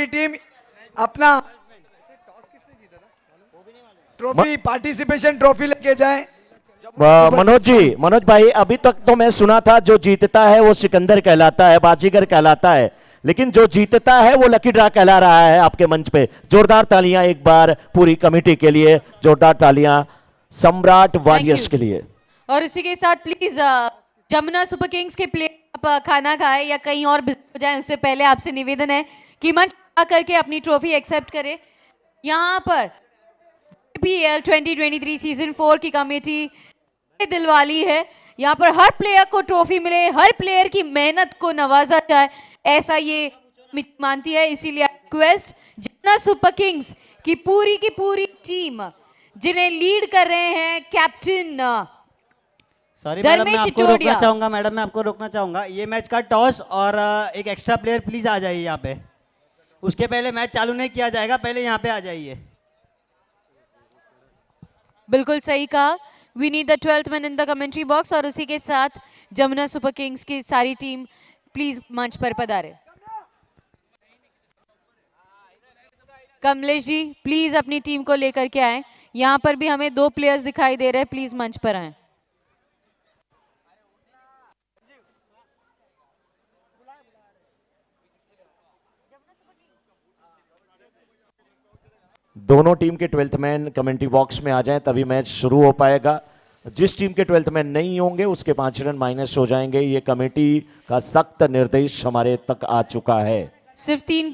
Team अपना trophy participation trophy लेके जाए। मनोज भाई, अभी तक तो मैं सुना था जो जीतता है वो सिकंदर कहलाता है, बाजीगर कहलाता है, लेकिन जो जीतता है वो लकी ड्रा कहला रहा है आपके मंच पे। जोरदार तालियां एक बार पूरी कमेटी के लिए, जोरदार तालियां सम्राट वॉरियर्स के लिए। और इसी के साथ प्लीज जमुना सुपर किंग्स के प्लेयर आप खाना खाएं या कहीं और बिजी हो जाएं, उससे पहले आपसे निवेदन है कि मंच करके अपनी ट्रॉफी एक्सेप्ट करें। यहाँ पर IPL 2023 सीजन 4 की कमेटी दिलवाली है, यहाँ पर हर प्लेयर को ट्रॉफी मिले, हर प्लेयर की मेहनत को नवाजा जाए, ऐसा ये मानती है। इसीलिए रिक्वेस्ट जमुना सुपर किंग्स की पूरी टीम जिन्हें लीड कर रहे हैं कैप्टन सॉरी मैडम, मैं आपको रोकना चाहूंगा। मैडम मैं आपको रोकना चाहूंगा, ये मैच का टॉस और एक एक्स्ट्रा प्लेयर प्लीज आ जाइए यहाँ पे। उसके पहले मैच चालू नहीं किया जाएगा, पहले यहाँ पे आ जाइए। बिल्कुल सही कहा, we need the 12th man in the commentary box. और उसी के साथ जमुना सुपर किंग्स की सारी टीम प्लीज मंच पर पधारे। कमलेश जी प्लीज अपनी टीम को लेकर के आए। यहाँ पर भी हमें 2 प्लेयर्स दिखाई दे रहे हैं, प्लीज मंच पर आए। दोनों टीम के 12th मैन कमेंट्री बॉक्स में आ जाएं तभी मैच शुरू हो पाएगा। जिस टीम के 12th मैन नहीं होंगे उसके 5 रन माइनस हो जाएंगे। ये कमेटी का सख्त निर्देश हमारे तक आ चुका है। सिर्फ 3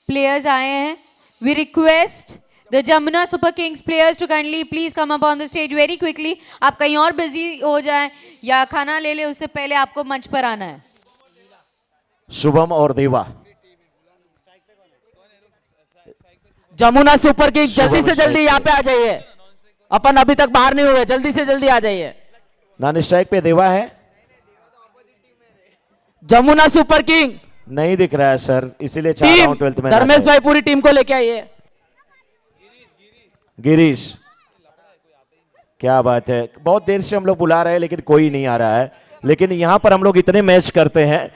प्लेयर्स आए हैं। We request the Jamuna super Kings players to kindly please come up on the stage very quickly. आप कहीं और बिजी हो जाएं या खाना ले ले, उससे पहले आपको मंच पर आना है। शुभम और देवा, जमुना सुपर किंग्स जल्दी से जल्दी यहाँ पे आ जाइए, अपन अभी तक बाहर नहीं हुए, जल्दी से जल्दी आ जाइए। नॉन स्ट्राइक पे देवा है, जमुना सुपर किंग नहीं दिख रहा है सर, इसीलिए चाह रहा हूं 12th मैन। धर्मेश भाई पूरी टीम को लेके आइए। गिरीश, क्या बात है, बहुत देर से हम लोग बुला रहे हैं लेकिन कोई नहीं आ रहा है। लेकिन यहां पर हम लोग इतने मैच करते हैं,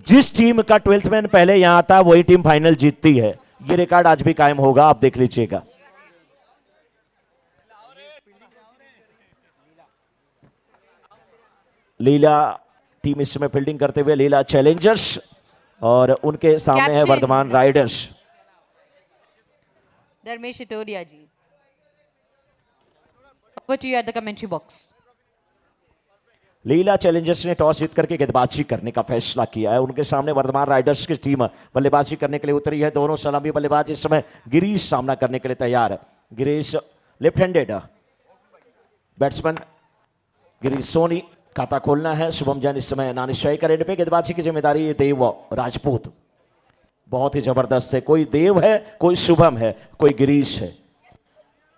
जिस टीम का 12th मैन पहले यहां आता वही टीम फाइनल जीतती है। ये रिकॉर्ड आज भी कायम होगा, आप देख लीजिएगा। लीला टीम इस समय फील्डिंग करते हुए, लीला चैलेंजर्स, और उनके सामने है Vardhaman riders. Dharmesh Shitoria ji, over to you at the commentary box. Leela challengers ने टॉस जीत करके गेंदबाजी करने का फैसला किया है। उनके सामने वर्धमान राइडर्स की टीम बल्लेबाजी करने के लिए उतरी है। दोनों सलामी बल्लेबाज इस समय गिरीश सामना करने के लिए तैयार है। Girish left handed batsman, Girish Soni खाता खोलना है। शुभम जैन इस समय नॉन स्ट्राइक का रेड पे, गेंदबाजी की जिम्मेदारी देव राजपूत। बहुत ही जबरदस्त है, कोई देव है, कोई शुभम है, कोई गिरीश है।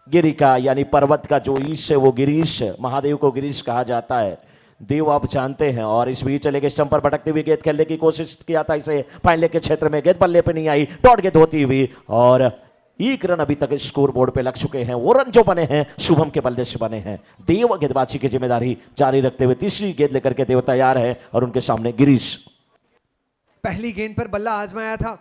गिरी का यानी पर्वत का जो ईश है वो गिरीश है, महादेव को गिरीश कहा जाता है, देव आप जानते हैं। और इस बीच चले गए स्टंप पर भटकती हुई गेंद खेलने की कोशिश किया था इसे फाइनल के क्षेत्र में, गेंद बल्ले पे नहीं आई, डॉट गेंद होती हुई, और 1 रन अभी तक स्कोर बोर्ड पे लग चुके हैं। वो रन जो बने हैं शुभम के बल्ले से बने हैं। देव गेंदबाजी की जिम्मेदारी जारी रखते हुए तीसरी गेंद लेकर के देव तैयार है, और उनके सामने गिरीश। पहली गेंद पर बल्ला आजमाया था,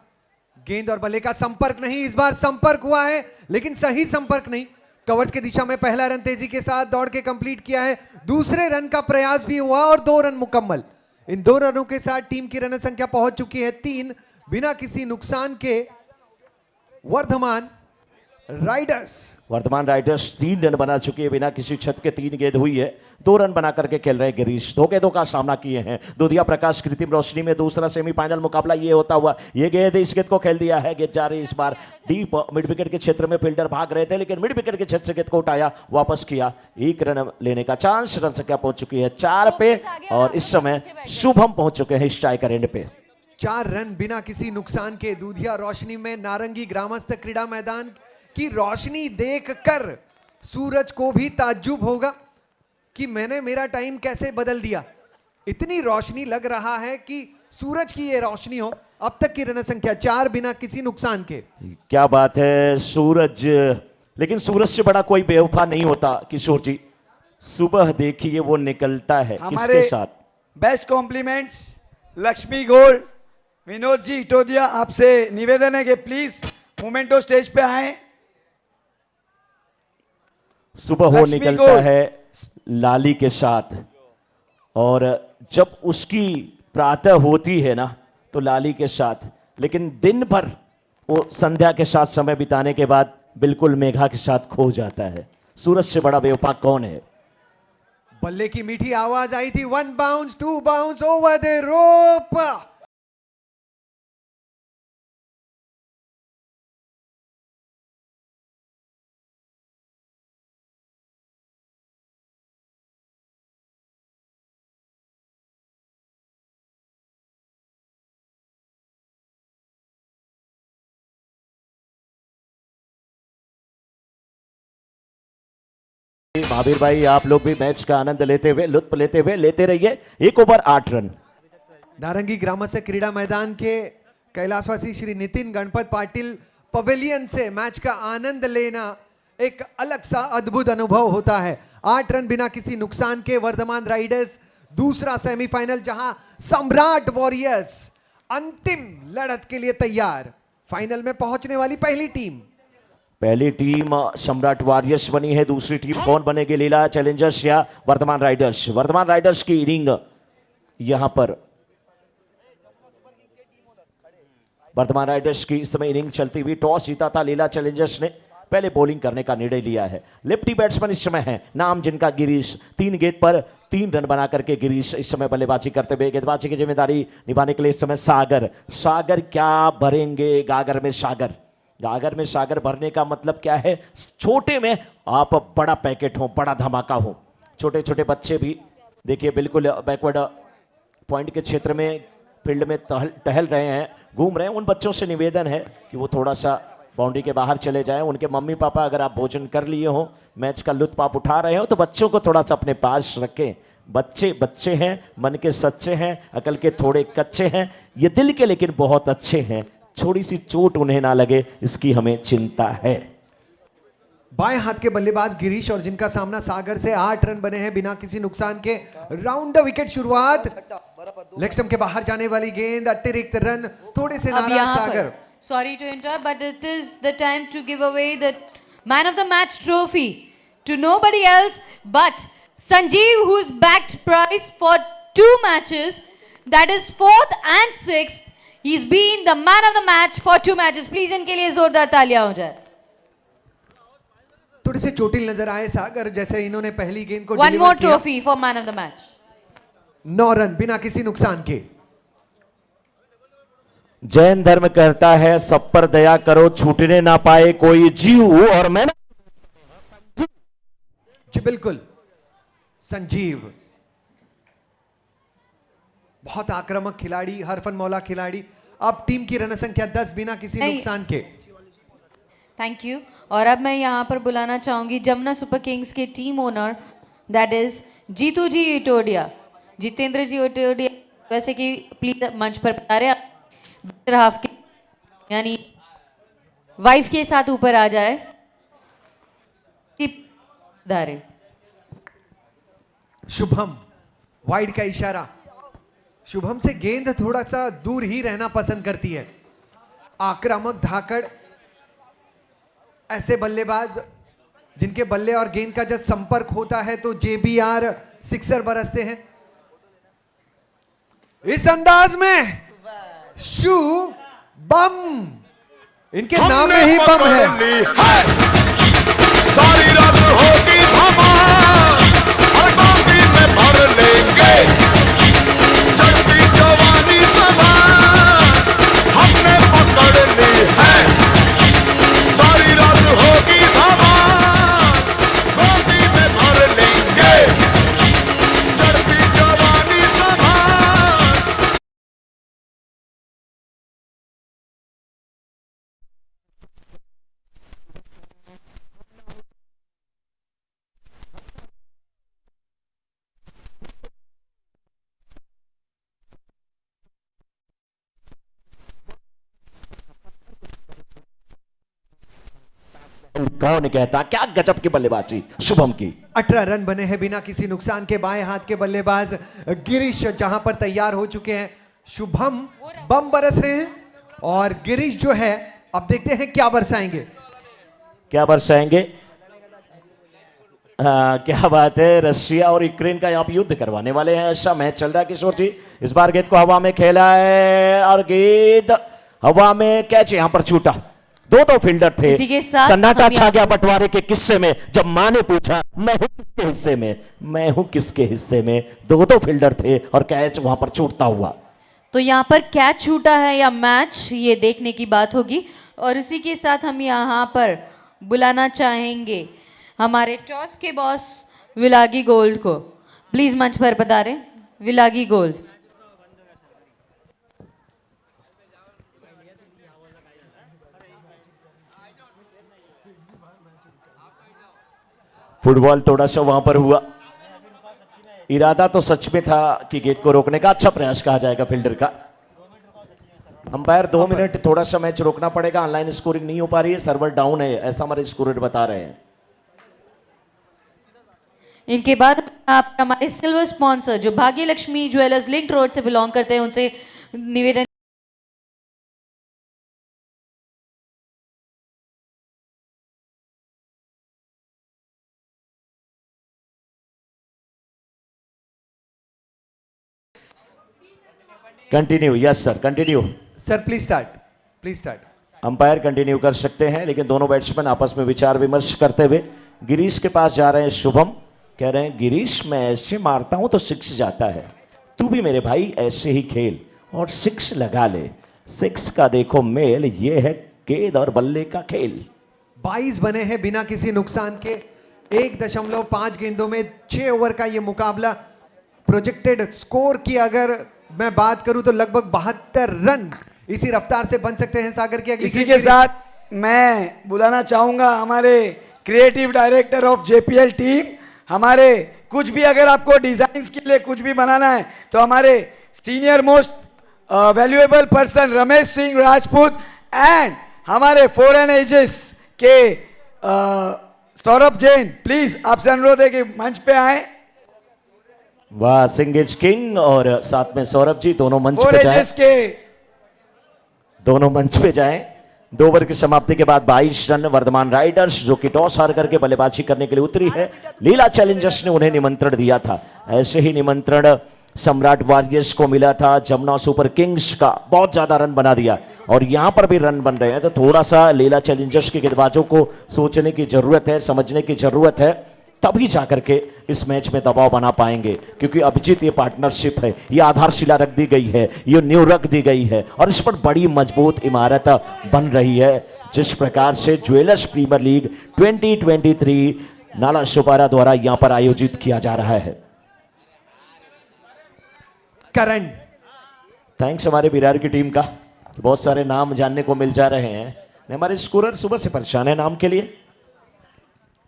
गेंद और बल्ले का संपर्क नहीं, इस बार संपर्क हुआ है लेकिन सही संपर्क नहीं। कवर्स की दिशा में पहला रन तेजी के साथ दौड़ के कंप्लीट किया है, दूसरे रन का प्रयास भी हुआ और 2 रन मुकम्मल। इन 2 रनों के साथ टीम की रन संख्या पहुंच चुकी है 3, बिना किसी नुकसान के वर्धमान राइडर्स 3 रन बना चुकी है, बिना किसी छत के 3 गेंद हुई है, 2 रन बना करके खेल रहे गिरीश। 2 गेंदों का सामना किए हैं। दुधिया प्रकाश कृत्रिम रोशनी में दूसरा सेमीफाइनल मुकाबला ये होता हुआ, ये गेंद इस गेंद को खेल दिया है, गेंद जा रही इस बार डीप मिड विकेट के क्षेत्र में। फील्डर भाग रहे थे लेकिन मिड विकेट के क्षेत्र से गेंद को उठाया, वापस किया, 1 रन लेने का चांस। रन संख्या पहुंच चुकी है 4 पे, और इस समय शुभम पहुंच चुके हैं स्ट्राइकर एंड पे। 4 रन बिना किसी नुकसान के। दूधिया रोशनी में नारंगी ग्रामस्थ क्रीड़ा मैदान की रोशनी देखकर सूरज को भी ताज्जुब होगा कि मैंने मेरा टाइम कैसे बदल दिया। इतनी रोशनी लग रहा है कि सूरज की ये रोशनी हो। अब तक की रन संख्या 4 बिना किसी नुकसान के। क्या बात है सूरज, लेकिन सूरज से बड़ा कोई बेवफा नहीं होता किशोर जी। सुबह देखिए वो निकलता है किसके साथ। Best compliments Lakshmi gold Vinod ji Itodia, आपसे निवेदन है कि प्लीज मोमेंटो स्टेज पे आए। सुबह हो लक्ष्मी निकलता गोल्ड। है लाली के साथ, और जब उसकी प्रातः होती है ना तो लाली के साथ, लेकिन दिन भर वो संध्या के साथ समय बिताने के बाद बिल्कुल मेघा के साथ खो जाता है। सूरज से बड़ा बेवफा कौन है? बल्ले की मीठी आवाज आई थी, 1 bounce 2 bounce over the rope. Mahavir भाई, आप लोग भी मैच का आनंद लेते हुए, लुत्फ लेते हुए लेते रहिए। 1 ओवर 8 रन। नारंगी ग्रामस्य क्रीडा मैदान के कैलाशवासी श्री नितिन गणपत पाटिल पवेलियन से मैच का आनंद लेना एक अलग सा अद्भुत अनुभव होता है। 8 रन बिना किसी नुकसान के वर्धमान राइडर्स दूसरा सेमीफाइनल, जहां सम्राट वॉरियर्स अंतिम लड़त के लिए तैयार। फाइनल में पहुंचने वाली पहली टीम सम्राट वॉरियर्स बनी है। दूसरी टीम कौन बनेगी? लीला चैलेंजर्स या वर्धमान राइडर्स? वर्धमान राइडर्स की इनिंग यहां पर, वर्धमान राइडर्स की इस समय इनिंग चलती हुई। टॉस जीता था लीला चैलेंजर्स ने, पहले बॉलिंग करने का निर्णय लिया है। लेफ्टी बैट्समैन इस समय है, नाम जिनका गिरीश। 3 गेंद पर 3 रन बना करके गिरीश इस समय बल्लेबाजी करते हुए। गेंदबाजी की जिम्मेदारी निभाने के लिए इस समय सागर। सागर क्या भरेंगे गागर में सागर? गागर में सागर भरने का मतलब क्या है? छोटे में आप बड़ा पैकेट हो, बड़ा धमाका हो। छोटे छोटे बच्चे भी देखिए बिल्कुल बैकवर्ड पॉइंट के क्षेत्र में फील्ड में टहल रहे हैं, घूम रहे हैं। उन बच्चों से निवेदन है कि वो थोड़ा सा बाउंड्री के बाहर चले जाएं। उनके मम्मी पापा, अगर आप भोजन कर लिए हो, मैच का लुत्फ आप उठा रहे हो, तो बच्चों को थोड़ा सा अपने पास रखें। बच्चे बच्चे हैं, मन के सच्चे हैं, अकल के थोड़े कच्चे हैं, ये दिल के लेकिन बहुत अच्छे हैं। थोड़ी सी चोट उन्हें ना लगे, इसकी हमें चिंता है। बाएं हाथ के बल्लेबाज गिरीश और जिनका सामना सागर से 8 रन बने हैं बिना किसी नुकसान के। राउंड द विकेट शुरुआत, लेग स्टंप के बाहर जाने वाली गेंद, अतिरिक्त रन, थोड़े से नाराज सागर। Sorry to interrupt, but it is the time to give away the man of the match trophy to nobody else but Sanjeev, who's backed prize for 2 matches, that is 4th and 6th. He's been the man of the match for 2 matches. Please इनके लिए जोरदार तालियां हो जाए। थोड़े से चोटिल नजर आए सागर, जैसे इन्होंने पहली गेंद को One डिलीवर more किया। trophy for man of the match. 9 run बिना किसी नुकसान के। जैन धर्म कहता है, सब पर दया करो, छूटने ना पाए कोई जीव। और मैं जी बिल्कुल, संजीव बहुत आक्रामक खिलाड़ी, हरफन मौला खिलाड़ी। अब टीम की रन संख्या 10 बिना किसी नहीं। नुकसान के। Thank you. और अब मैं यहाँ पर बुलाना चाहूंगी जमुना सुपर किंग्स के team owner, that is Jeetu ji Itodia, Jitendra ji Itodia. वैसे कि प्लीज मंच पर पधारे, हाफ के यानी वाइफ के साथ ऊपर आ जाए। पधारे। शुभम, वाइड का इशारा। शुभम से गेंद थोड़ा सा दूर ही रहना पसंद करती है। आक्रामक धाकड़, ऐसे बल्लेबाज जिनके बल्ले और गेंद का जब संपर्क होता है तो JBR सिक्सर बरसते हैं। इस अंदाज में शू बम, इनके नाम में ही बम है। सारी रात होगी धमाल, हर बागी में भर लेंगे, चढ़ती जवानी सवार हमने पकड़ ली है। सारी रात होगी धमाल, बागी में भर लेंगे, चढ़ती जवानी सवार। कौन कहता, क्या गजब की बल्लेबाजी शुभम की। 18 रन बने हैं बिना किसी नुकसान के। बाएं हाथ के बल्लेबाज गिरीश जहां पर तैयार हो चुके हैं। शुभम बम बरस रहे हैं और गिरीश जो है अब देखते हैं क्या बरसाएंगे। क्या बरसाएंगे? क्या बात है, रशिया और यूक्रेन का आप युद्ध करवाने वाले हैं, ऐसा मैच चल रहा है किशोर जी। इस बार गेंद को हवा में खेला है और गेंद हवा में कैच यहां पर छूटा। दो फील्डर थे, इसी के साथ सन्नाटा हम छा गया बंटवारे के किस्से में जब मां ने पूछा मैं हूं किसके हिस्से में, मैं हूं किसके हिस्से में। दो फील्डर थे और कैच वहां पर छूटता हुआ। तो यहाँ पर कैच छूटा है या मैच, ये देखने की बात होगी। और इसी के साथ हम यहाँ पर बुलाना चाहेंगे हमारे टॉस के बॉस विलागी गोल्ड को। प्लीज मंच पर पधारें विलागी गोल्ड। फुटबॉल थोड़ा सा वहां पर हुआ, इरादा तो सच में था कि गेंद को रोकने का, अच्छा प्रयास कहा जाएगा फील्डर का। अंपायर 2 मिनट थोड़ा सा मैच रोकना पड़ेगा, ऑनलाइन स्कोरिंग नहीं हो पा रही है, सर्वर डाउन है, ऐसा हमारे स्कोरर बता रहे हैं। इनके बाद आप हमारे सिल्वर स्पॉन्सर जो भाग्य लक्ष्मी ज्वेलर्स लिंक रोड से बिलोंग करते हैं उनसे निवेदन। Continue, yes sir, continue. Sir please start, please start. Umpire continue कर सकते हैं, लेकिन दोनों बैट्समैन आपस में विचार विमर्श करते हुए गिरीश के पास जा रहे हैं। शुभम कह रहे हैं गिरीश मैं ऐसे मारता हूं तो 6 जाता है, तू भी मेरे भाई ऐसे ही खेल और 6 लगा ले। 6 का देखो मेल, ये है गेंद और बल्ले का खेल। 22 बने हैं बिना किसी नुकसान के। 1.5 गेंदों में 6 ओवर का ये मुकाबला। प्रोजेक्टेड स्कोर की अगर मैं बात करूं तो लगभग 72 रन इसी रफ्तार से बन सकते हैं। सागर की अगली इसी के साथ मैं बुलाना चाहूंगा हमारे creative director of JPL team. हमारे कुछ भी अगर आपको डिजाइन्स के लिए कुछ भी बनाना है तो हमारे senior most valuable person Ramesh Singh Rajput and हमारे फॉरेन एजेस के सौरभ जैन, प्लीज आपसे अनुरोध है कि मंच पे आए। वाह, सिंगेज किंग और साथ में सौरभ जी दोनों मंच पे जाएं, दोनों मंच पे जाएं। 2 ओवर की समाप्ति के बाद 22 रन वर्धमान राइडर्स जो कि टॉस हार करके बल्लेबाजी करने के लिए उतरी है। लीला चैलेंजर्स ने उन्हें निमंत्रण दिया था, ऐसे ही निमंत्रण सम्राट वॉरियर्स को मिला था। जमुना सुपर किंग्स का बहुत ज्यादा रन बना दिया और यहां पर भी रन बन रहे हैं, तो थोड़ा सा लीला चैलेंजर्स के गेंदबाजों को सोचने की जरूरत है, समझने की जरूरत है, तभी जाकर के इस मैच में दबाव बना पाएंगे। क्योंकि अभिजीत ये पार्टनरशिप है, ये आधारशिला रख दी गई है, ये नींव रख दी गई है और इस पर बड़ी मजबूत इमारत बन रही है। जिस प्रकार से ज्वेलर्स प्रीमियर लीग 2023 नाला सुपारा द्वारा यहां पर आयोजित किया जा रहा है। करण, थैंक्स हमारे बिरार की टीम का, बहुत सारे नाम जानने को मिल जा रहे हैं। हमारे स्कोरर सुबह से परेशान है नाम के लिए,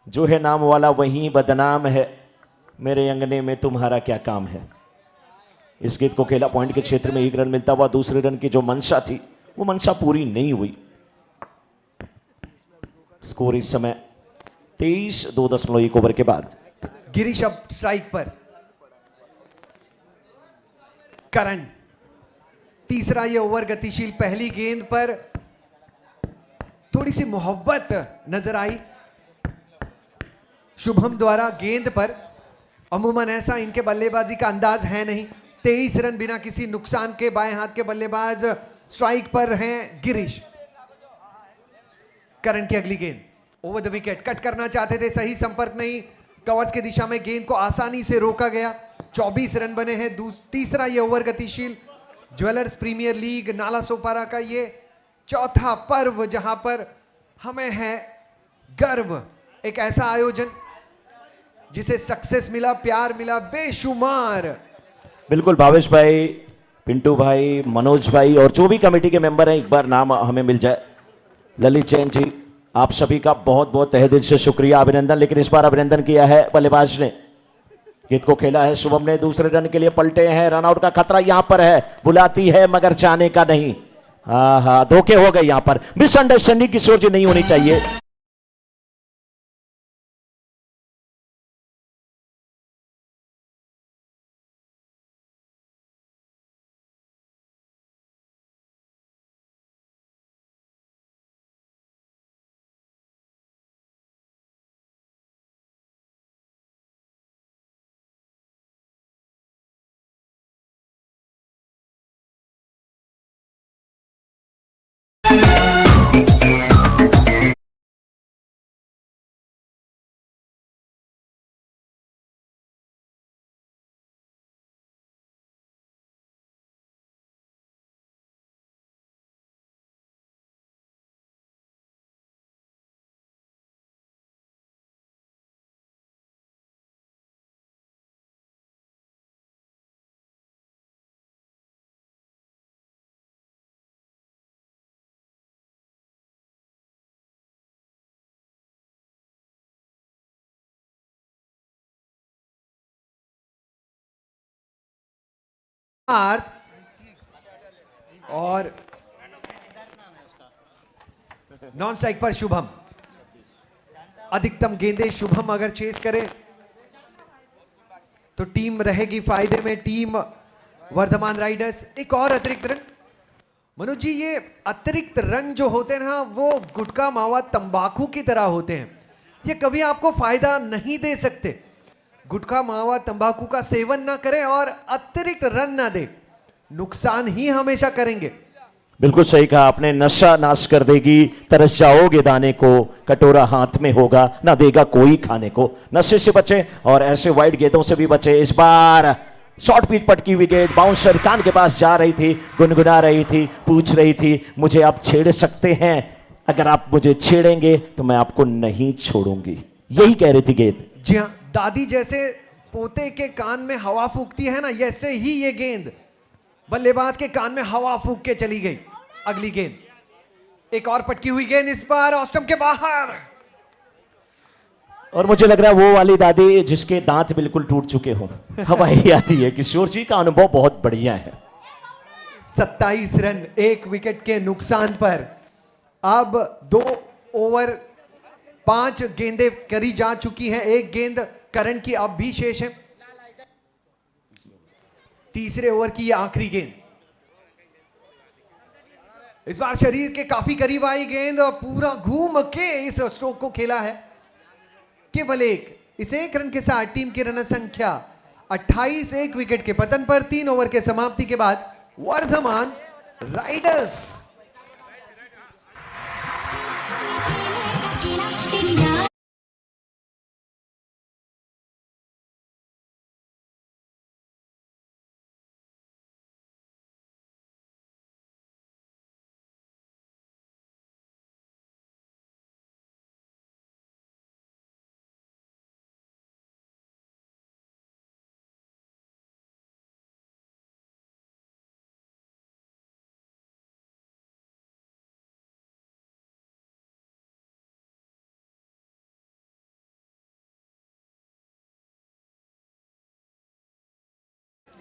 जो है नाम वाला वही बदनाम है, मेरे अंगने में तुम्हारा क्या काम है। इस गेंद को खेला पॉइंट के क्षेत्र में 1 रन मिलता हुआ, दूसरे रन की जो मंशा थी वो मंशा पूरी नहीं हुई। स्कोर इस समय 23, 2.1 ओवर के बाद। गिरीश अब स्ट्राइक पर। करण, तीसरा ये ओवर गतिशील। पहली गेंद पर थोड़ी सी मोहब्बत नजर आई शुभम द्वारा गेंद पर। अमूमन ऐसा इनके बल्लेबाजी का अंदाज है नहीं। 23 रन बिना किसी नुकसान के बाएं हाथ के बल्लेबाज स्ट्राइक पर हैं गिरीश। करण की अगली गेंद ओवर द विकेट, कट करना चाहते थे, सही संपर्क नहीं, कवच की दिशा में गेंद को आसानी से रोका गया। 24 रन बने हैं। तीसरा ये ओवर गतिशील। Jewellers premiere league Nala Sopara का ये चौथा पर्व, जहां पर हमें है गर्व। एक ऐसा आयोजन जिसे सक्सेस मिला, प्यार मिला बेशुमार। बिल्कुल भावेश भाई, पिंटू भाई, मनोज भाई और जो भी कमेटी के मेंबर हैं, एक बार नाम हमें मिल जाए। ललित जैन जी, आप सभी का बहुत बहुत तहे दिल से शुक्रिया, अभिनंदन। लेकिन इस बार अभिनंदन किया है बल्लेबाज ने, गेंद को खेला है शुभम ने, दूसरे रन के लिए पलटे हैं, रनआउट का खतरा यहां पर है, बुलाती है मगर जाने का नहीं। हाँ, धोखे हो गए यहां पर, मिसअंडरस्टैंडिंग की सोच नहीं होनी चाहिए। और नॉन स्ट्राइक पर शुभम। अधिकतम गेंदें शुभम अगर चेस करे तो टीम रहेगी फायदे में, टीम वर्धमान राइडर्स। एक और अतिरिक्त रन। मनोज जी, ये अतिरिक्त रन जो होते हैं ना, वो गुटखा मावा तंबाकू की तरह होते हैं। ये कभी आपको फायदा नहीं दे सकते। गुटखा मावा तंबाकू का सेवन ना करें और अतिरिक्त रन ना दे, नुकसान ही हमेशा करेंगे। बिल्कुल सही कहा आपने, नशा नाश कर देगी, तरस जाओगे दाने को, कटोरा हाथ में होगा ना देगा कोई खाने को। नशे से बचे और ऐसे वाइड गेंदों से भी बचे। इस बार शॉर्ट पिच पटकी हुई गेंद बाउंसर कान के पास जा रही थी, गुनगुना रही थी, पूछ रही थी मुझे आप छेड़ सकते हैं, अगर आप मुझे छेड़ेंगे तो मैं आपको नहीं छोड़ूंगी, यही कह रही थी गेंद। जी हाँ, दादी जैसे पोते के कान में हवा फूकती है ना, ऐसे ही ये गेंद बल्लेबाज के कान में हवा फूक के चली गई। अगली गेंद एक और पटकी हुई गेंद, इस बार ऑफ स्टंप के बाहर। और मुझे लग रहा है वो वाली दादी जिसके दांत बिल्कुल टूट चुके हो। हवा ही आती है। किशोर जी का अनुभव बहुत बढ़िया है। 27 रन 1 विकेट के नुकसान पर। अब 2 ओवर 5 गेंदें करी जा चुकी हैं, 1 गेंद करण की अब भी शेष है। तीसरे ओवर की ये आखिरी गेंद। इस बार शरीर के काफी करीब आई गेंद और पूरा घूम के इस स्ट्रोक को खेला है। केवल इस 1 रन के साथ टीम की रन संख्या 28, 1 विकेट के पतन पर 3 ओवर के समाप्ति के बाद वर्धमान राइडर्स।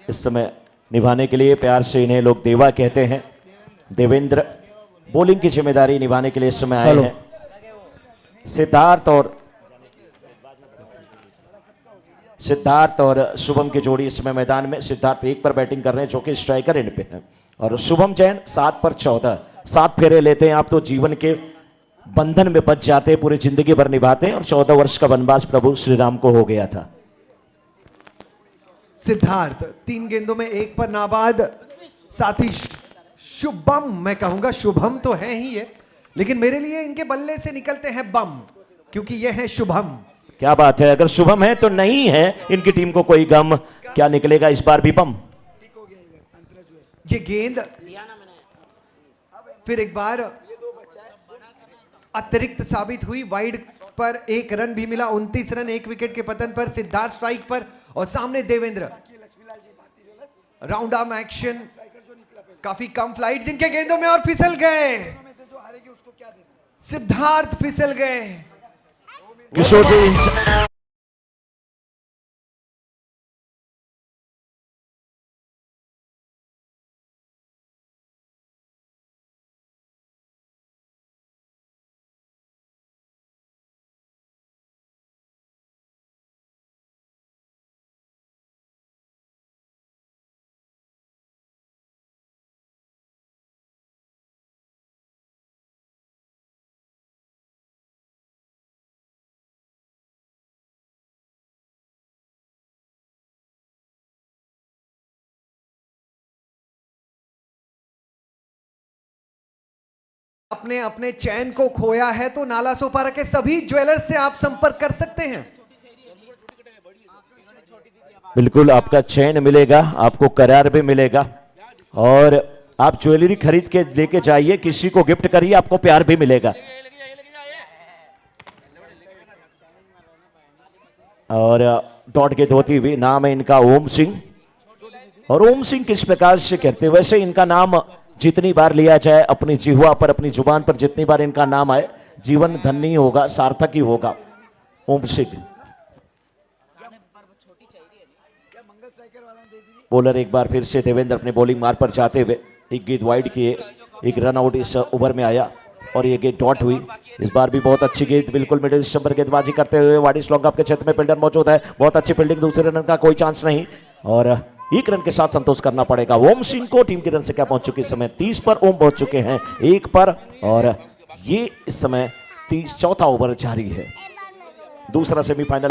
इस समय निभाने के लिए प्यार से इन्हें लोग देवा कहते हैं। देवेंद्र बॉलिंग की जिम्मेदारी निभाने के लिए इस समय आए हैं। सिद्धार्थ और शुभम की जोड़ी इस समय मैदान में। सिद्धार्थ 1 पर बैटिंग कर रहे हैं जो कि स्ट्राइकर एंड पे है, और शुभम जैन 7 पर 14। 7 फेरे लेते हैं आप तो जीवन के बंधन में बच जाते हैं, पूरी जिंदगी भर निभाते हैं, और 14 वर्ष का वनवास प्रभु श्री राम को हो गया था। सिद्धार्थ 3 गेंदों में 1 पर नाबाद। साथ ही शुभम, मैं कहूंगा शुभम तो है ही है, लेकिन मेरे लिए इनके बल्ले से निकलते हैं बम, क्योंकि ये है शुभम। क्या बात है, अगर शुभम है तो नहीं है इनकी टीम को कोई गम। क्या निकलेगा इस बार भी बम। ये गेंद फिर एक बार अतिरिक्त साबित हुई। वाइड पर 1 रन भी मिला। 29 रन 1 विकेट के पतन पर। सिद्धार्थ स्ट्राइक पर और सामने देवेंद्र। राउंड आर्म एक्शन, काफी कम फ्लाइट जिनके गेंदों में और फिसल गए। सिद्धार्थ फिसल गए। किशोर जी अपने अपने चैन को खोया है तो नाला सोपारा के सभी ज्वेलर्स से आप संपर्क कर सकते हैं। बिल्कुल आपका चैन मिलेगा, आपको करार भी मिलेगा, और आप ज्वेलरी खरीद के लेके जाइए, किसी को गिफ्ट करिए, आपको प्यार भी मिलेगा। और डॉट के धोती हुई, नाम है इनका ओम सिंह। और ओम सिंह किस प्रकार से कहते हैं, वैसे इनका नाम जितनी बार लिया जाए अपनी जिह्वा पर, अपनी जुबान पर जितनी बार इनका नाम आए, जीवन धन्य होगा, सार्थक ही होगा। ओम सिंह बॉलर एक बार फिर से देवेंद्र अपने बॉलिंग मार पर जाते हुए एक गेंद वाइड किए, एक रन आउट इस ओवर में आया और ये गेंद डॉट हुई। इस बार भी बहुत अच्छी गेंद बिल्कुल मिडिल स्टंपर गेंदबाजी करते हुए वाइड स्लॉन्ग आपके क्षेत्र में फील्डर मौजूद है, बहुत अच्छी फील्डिंग, दूसरे रन का कोई चांस नहीं और एक रन के साथ संतोष करना पड़ेगा ओम सिंह को। टीम की रन संख्या पहुंच चुकी इस समय 30 पर, ओम पहुंच चुके हैं 1 पर और ये इस समय 34वां ओवर जारी है। दूसरा सेमीफाइनल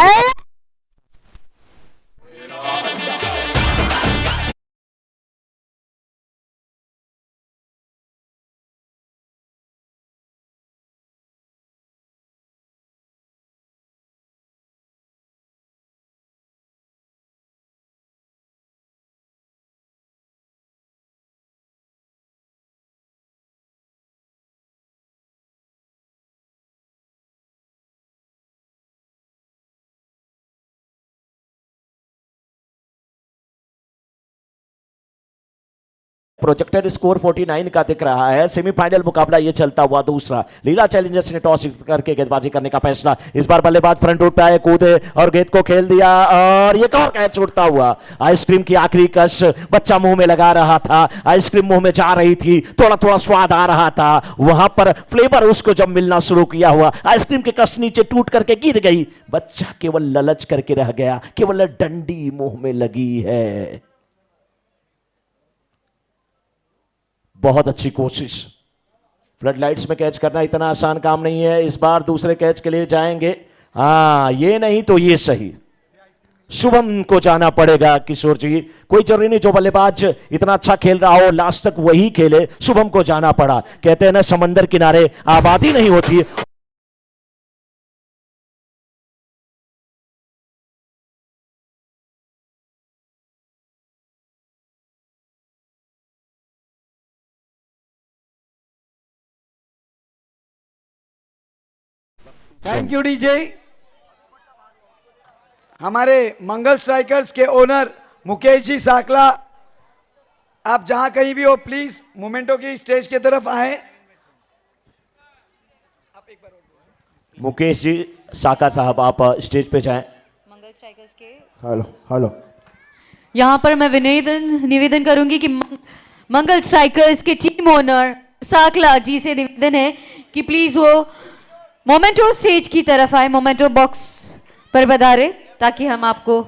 प्रोजेक्टेड स्कोर 49 का दिख रहा है। सेमीफाइनल मुकाबला ये चलता हुआ दूसरा। लीला चैलेंजर्स ने टॉस करके गेंदबाजी करने का फैसला। इस बार बल्लेबाज फ्रंट रूट पे आए, कूदे और गेंद को खेल दिया और ये कौन कैच उड़ता हुआ। आइसक्रीम की आखिरी कश बच्चा मुंह में लगा रहा था, आइसक्रीम मुंह में जा रही थी, थोड़ा थोड़ा स्वाद आ रहा था, वहां पर फ्लेवर उसको जब मिलना शुरू किया हुआ, आइसक्रीम की कश नीचे टूट करके गिर गई, बच्चा केवल ललच करके रह गया, केवल डंडी मुंह में लगी है। बहुत अच्छी कोशिश। फ्लड लाइट्स में कैच करना इतना आसान काम नहीं है। इस बार दूसरे कैच के लिए जाएंगे, हाँ ये नहीं तो ये सही। शुभम को जाना पड़ेगा किशोर जी, कोई जरूरी नहीं जो बल्लेबाज इतना अच्छा खेल रहा हो लास्ट तक वही खेले, शुभम को जाना पड़ा। कहते हैं ना समंदर किनारे आबादी नहीं होती। Thank you DJ. हमारे मंगल स्ट्राइकर्स के ओनर मुकेश जी साकला, आप जहां कहीं भी हो प्लीज मोमेंटो की स्टेज की तरफ आए। मुकेश जी साका साहब आप स्टेज पे जाएं। मंगल स्ट्राइकर्स के हेलो हेलो। यहाँ पर मैं निवेदन करूंगी कि मंगल स्ट्राइकर्स के टीम ओनर साकला जी से निवेदन है कि प्लीज वो मोमेंटो स्टेज की तरफ आए, मोमेंटो बॉक्स पर पधारे ताकि हम आपको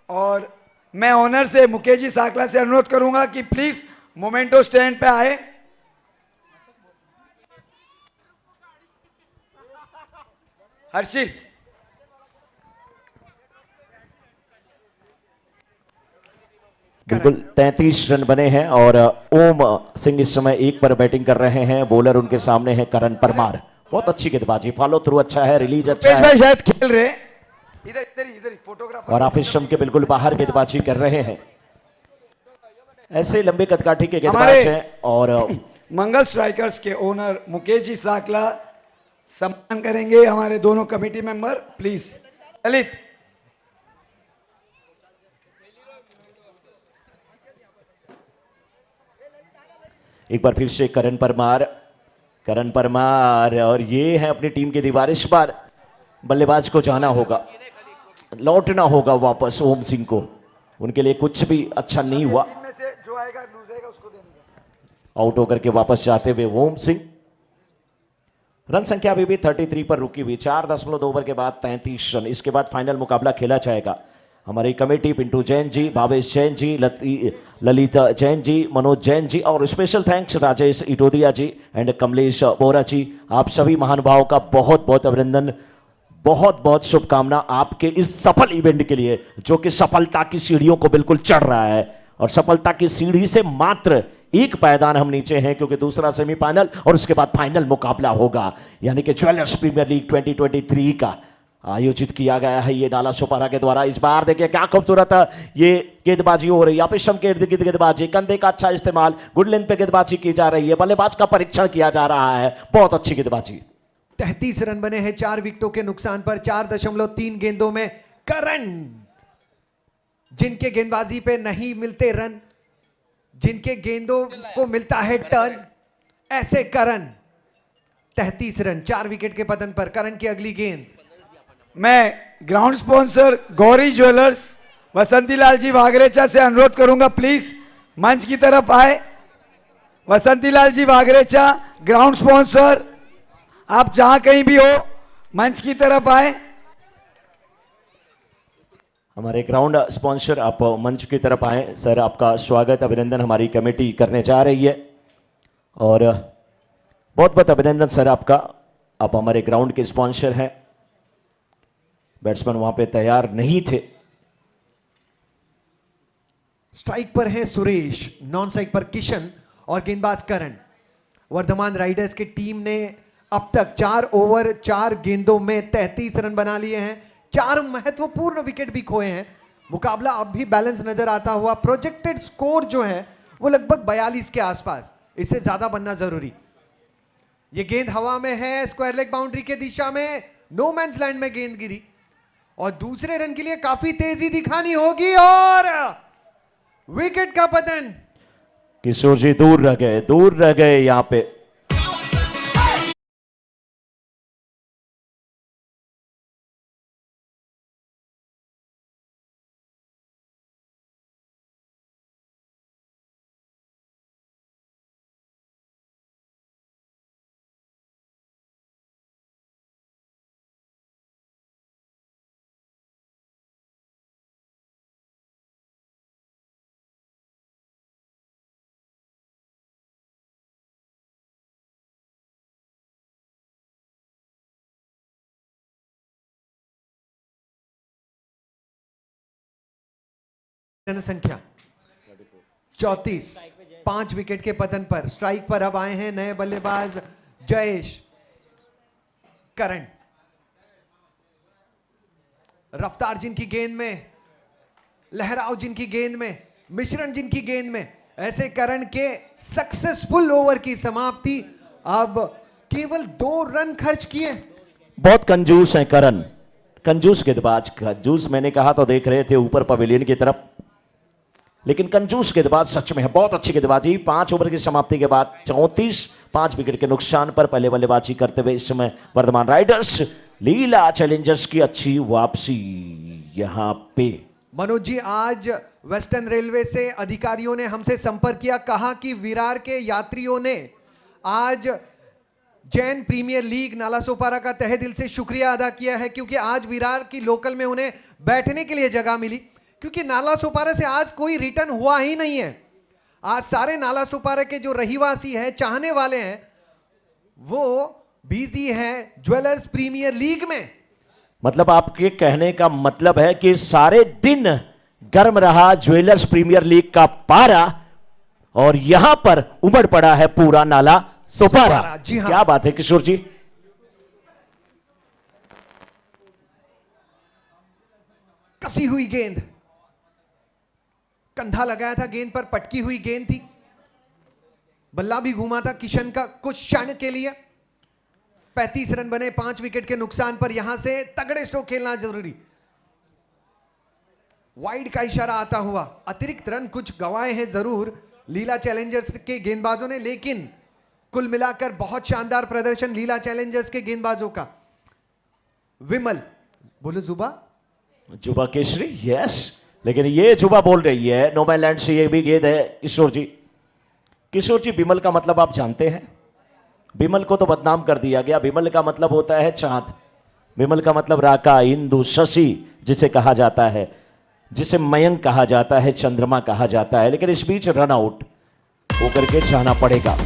और मैं ऑनर से मुकेश जी साकला से अनुरोध करूंगा कि प्लीज मोमेंटो स्टैंड पे आए। हर्षिल, बिल्कुल 33 रन बने हैं और ओम सिंह इस समय 1 पर बैटिंग कर रहे हैं। बॉलर उनके सामने है करण परमार। बहुत अच्छी गेंदबाजी, फॉलो थ्रू अच्छा है, रिलीज अच्छा मुकेश है भाई शायद खेल रहे। इधर इधर इधर फोटोग्राफर और आप इस समय के बिल्कुल बाहर गेंदबाजी कर रहे हैं। ऐसे लंबे कदकाठी के गेंदबाज हैं और मंगल स्ट्राइकर्स के ओनर मुकेश जी साकला सम्मान करेंगे हमारे दोनों कमेटी मेंबर। प्लीज ललित। एक बार फिर से करण परमार और ये है अपनी टीम की दीवार। इस बार बल्लेबाज को जाना होगा, लौटना होगा वापस ओम सिंह को। उनके लिए कुछ भी अच्छा नहीं हुआ। में से जो आएगा लूजेगा उसको देने का। आउट होकर के वापस जाते हुए ओम सिंह। रन संख्या अभी भी 33 पर रुकी हुई। 4.2 ओवर के बाद 33 रन। इसके बाद फाइनल मुकाबला खेला जाएगा। हमारी कमेटी पिंटू जैन जी, भावेश जैन जी, ललिता जैन जी, मनोज जैन जी और special thanks Rajesh Itodia ji and Kamlesh Bora ji. आप सभी महानुभावों का बहुत बहुत अभिनंदन, बहुत बहुत शुभकामना आपके इस सफल इवेंट के लिए, जो कि सफलता की सीढ़ियों को बिल्कुल चढ़ रहा है। और सफलता की सीढ़ी से मात्र एक पायदान हम नीचे हैं, क्योंकि दूसरा सेमीफाइनल और उसके बाद फाइनल मुकाबला होगा, यानी कि ज्वेलर्स प्रीमियर लीग 2023 का आयोजित किया गया है ये नाला सुपारा के द्वारा। इस बार देखिए क्या खूबसूरत ये गेंदबाजी हो रही है। पिछम के इर्द गिर्द गेंदबाजी, कंधे का अच्छा इस्तेमाल, गुड लेंथ पे गेंदबाजी की जा रही है, बल्लेबाज का परीक्षण किया जा रहा है। बहुत अच्छी गेंदबाजी। 33 रन बने हैं 4 विकेटों के नुकसान पर। 4.3 गेंदों में करण, जिनके गेंदबाजी पे नहीं मिलते रन, जिनके गेंदों को मिलता है टर्न, ऐसे करण 33 रन 4 विकेट के पतन पर। करण की अगली गेंद। मैं ground sponsor Gauri jewellers वसंती Lal ji Vagrecha से अनुरोध करूंगा, प्लीज मंच की तरफ आए। वसंती लाल जी वागरेचा ग्राउंड स्पॉन्सर, आप जहां कहीं भी हो मंच की तरफ आए। हमारे ग्राउंड स्पॉन्सर आप मंच की तरफ आए। सर आपका स्वागत अभिनंदन हमारी कमेटी करने जा रही है और बहुत बहुत अभिनंदन सर आपका। आप हमारे ग्राउंड के स्पॉन्सर हैं। बैट्समैन वहां पे तैयार नहीं थे। स्ट्राइक पर है सुरेश, नॉन स्ट्राइक पर किशन और गेंदबाज करण। वर्धमान राइडर्स की टीम ने अब तक 4 ओवर 4 गेंदों में 33 रन बना लिए हैं। 4 महत्वपूर्ण विकेट भी खोए हैं। मुकाबला अब भी बैलेंस नजर आता हुआ। प्रोजेक्टेड स्कोर जो है वो लगभग 42 के आसपास, इससे ज्यादा बनना जरूरी। ये गेंद हवा में है, स्क्वायर लेग बाउंड्री के दिशा में, नो मैंस लैंड में गेंद गिरी और दूसरे रन के लिए काफी तेजी दिखानी होगी और विकेट का पतन। किशोर जी दूर रह गए यहां पे। रन संख्या 34, 5 विकेट के पतन पर। स्ट्राइक पर अब आए हैं नए बल्लेबाज जयेश। करण, रफ्तार जिनकी गेंद में, लहराव जिनकी गेंद में, मिश्रण जिनकी गेंद में, ऐसे करण के सक्सेसफुल ओवर की समाप्ति। अब केवल 2 रन खर्च किए। बहुत कंजूस है करण, कंजूस गेंदबाज। कंजूस मैंने कहा तो देख रहे थे ऊपर पवेलियन की तरफ, लेकिन कंजूस गेंदबाज सच में है। बहुत अच्छी गेंदबाजी। 5 ओवर की समाप्ति के बाद 34, 5 विकेट के नुकसान पर पहले बल्लेबाजी करते हुए इस समय वर्धमान राइडर्स। लीला चैलेंजर्स की अच्छी वापसी यहां पे। मनोज जी, आज वेस्टर्न रेलवे से अधिकारियों ने हमसे संपर्क किया, कहा कि विरार के यात्रियों ने आज जैन प्रीमियर लीग नालासोपारा का तहे दिल से शुक्रिया अदा किया है, क्योंकि आज विरार की लोकल में उन्हें बैठने के लिए जगह मिली। क्योंकि नाला सुपारा से आज कोई रिटर्न हुआ ही नहीं है। आज सारे नाला सुपारा के जो रहीवासी हैं, चाहने वाले हैं, वो बिजी हैं ज्वेलर्स प्रीमियर लीग में। मतलब आपके कहने का मतलब है कि सारे दिन गर्म रहा ज्वेलर्स प्रीमियर लीग का पारा और यहां पर उमड़ पड़ा है पूरा नाला सुपारा। जी हाँ। क्या बात है किशोर जी। कसी हुई गेंद, कंधा लगाया था गेंद पर, पटकी हुई गेंद थी, बल्ला भी घूमा था किशन का कुछ क्षण के लिए। 35 रन बने 5 विकेट के नुकसान पर। यहां से तगड़े स्ट्रोक खेलना जरूरी। वाइड का इशारा आता हुआ, अतिरिक्त रन कुछ गंवाए हैं जरूर लीला चैलेंजर्स के गेंदबाजों ने, लेकिन कुल मिलाकर बहुत शानदार प्रदर्शन लीला चैलेंजर्स के गेंदबाजों का। विमल, बोलो जुबा। जुबा केसरी, यस, लेकिन ये जुबा बोल रही है नोमैनलैंड से, ये भी गेंद है किशोर जी। किशोर जी, विमल का मतलब आप जानते हैं? विमल को तो बदनाम कर दिया गया। विमल का मतलब होता है चांद। विमल का मतलब राका, इंदु, शशि जिसे कहा जाता है, जिसे मयंक कहा जाता है, चंद्रमा कहा जाता है। लेकिन इस बीच रन आउट होकर के जाना पड़ेगा।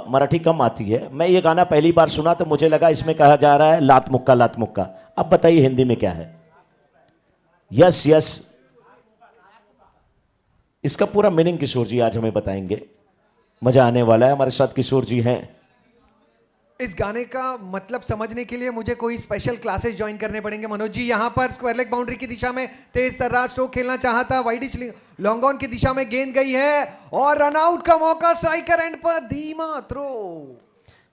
मराठी कम आती है। मैं ये गाना पहली बार सुना तो मुझे लगा इसमें कहा जा रहा है लात मुक्का लात मुक्का। अब बताइए हिंदी में क्या है? यस यस, इसका पूरा मीनिंग किशोर जी आज हमें बताएंगे। मजा आने वाला है। हमारे साथ किशोर जी हैं। इस गाने का मतलब समझने के लिए मुझे कोई स्पेशल क्लासेस ज्वाइन करने पड़ेंगे। मनोज जी, यहां पर स्क्वायर लेग बाउंड्री की दिशा में तेज तर्रार स्ट्रोक खेलना चाहता, वाइडिश लॉन्ग ऑन की दिशा में गेंद गई है और रन आउट का मौका स्ट्राइकर एंड पर, धीमा थ्रो।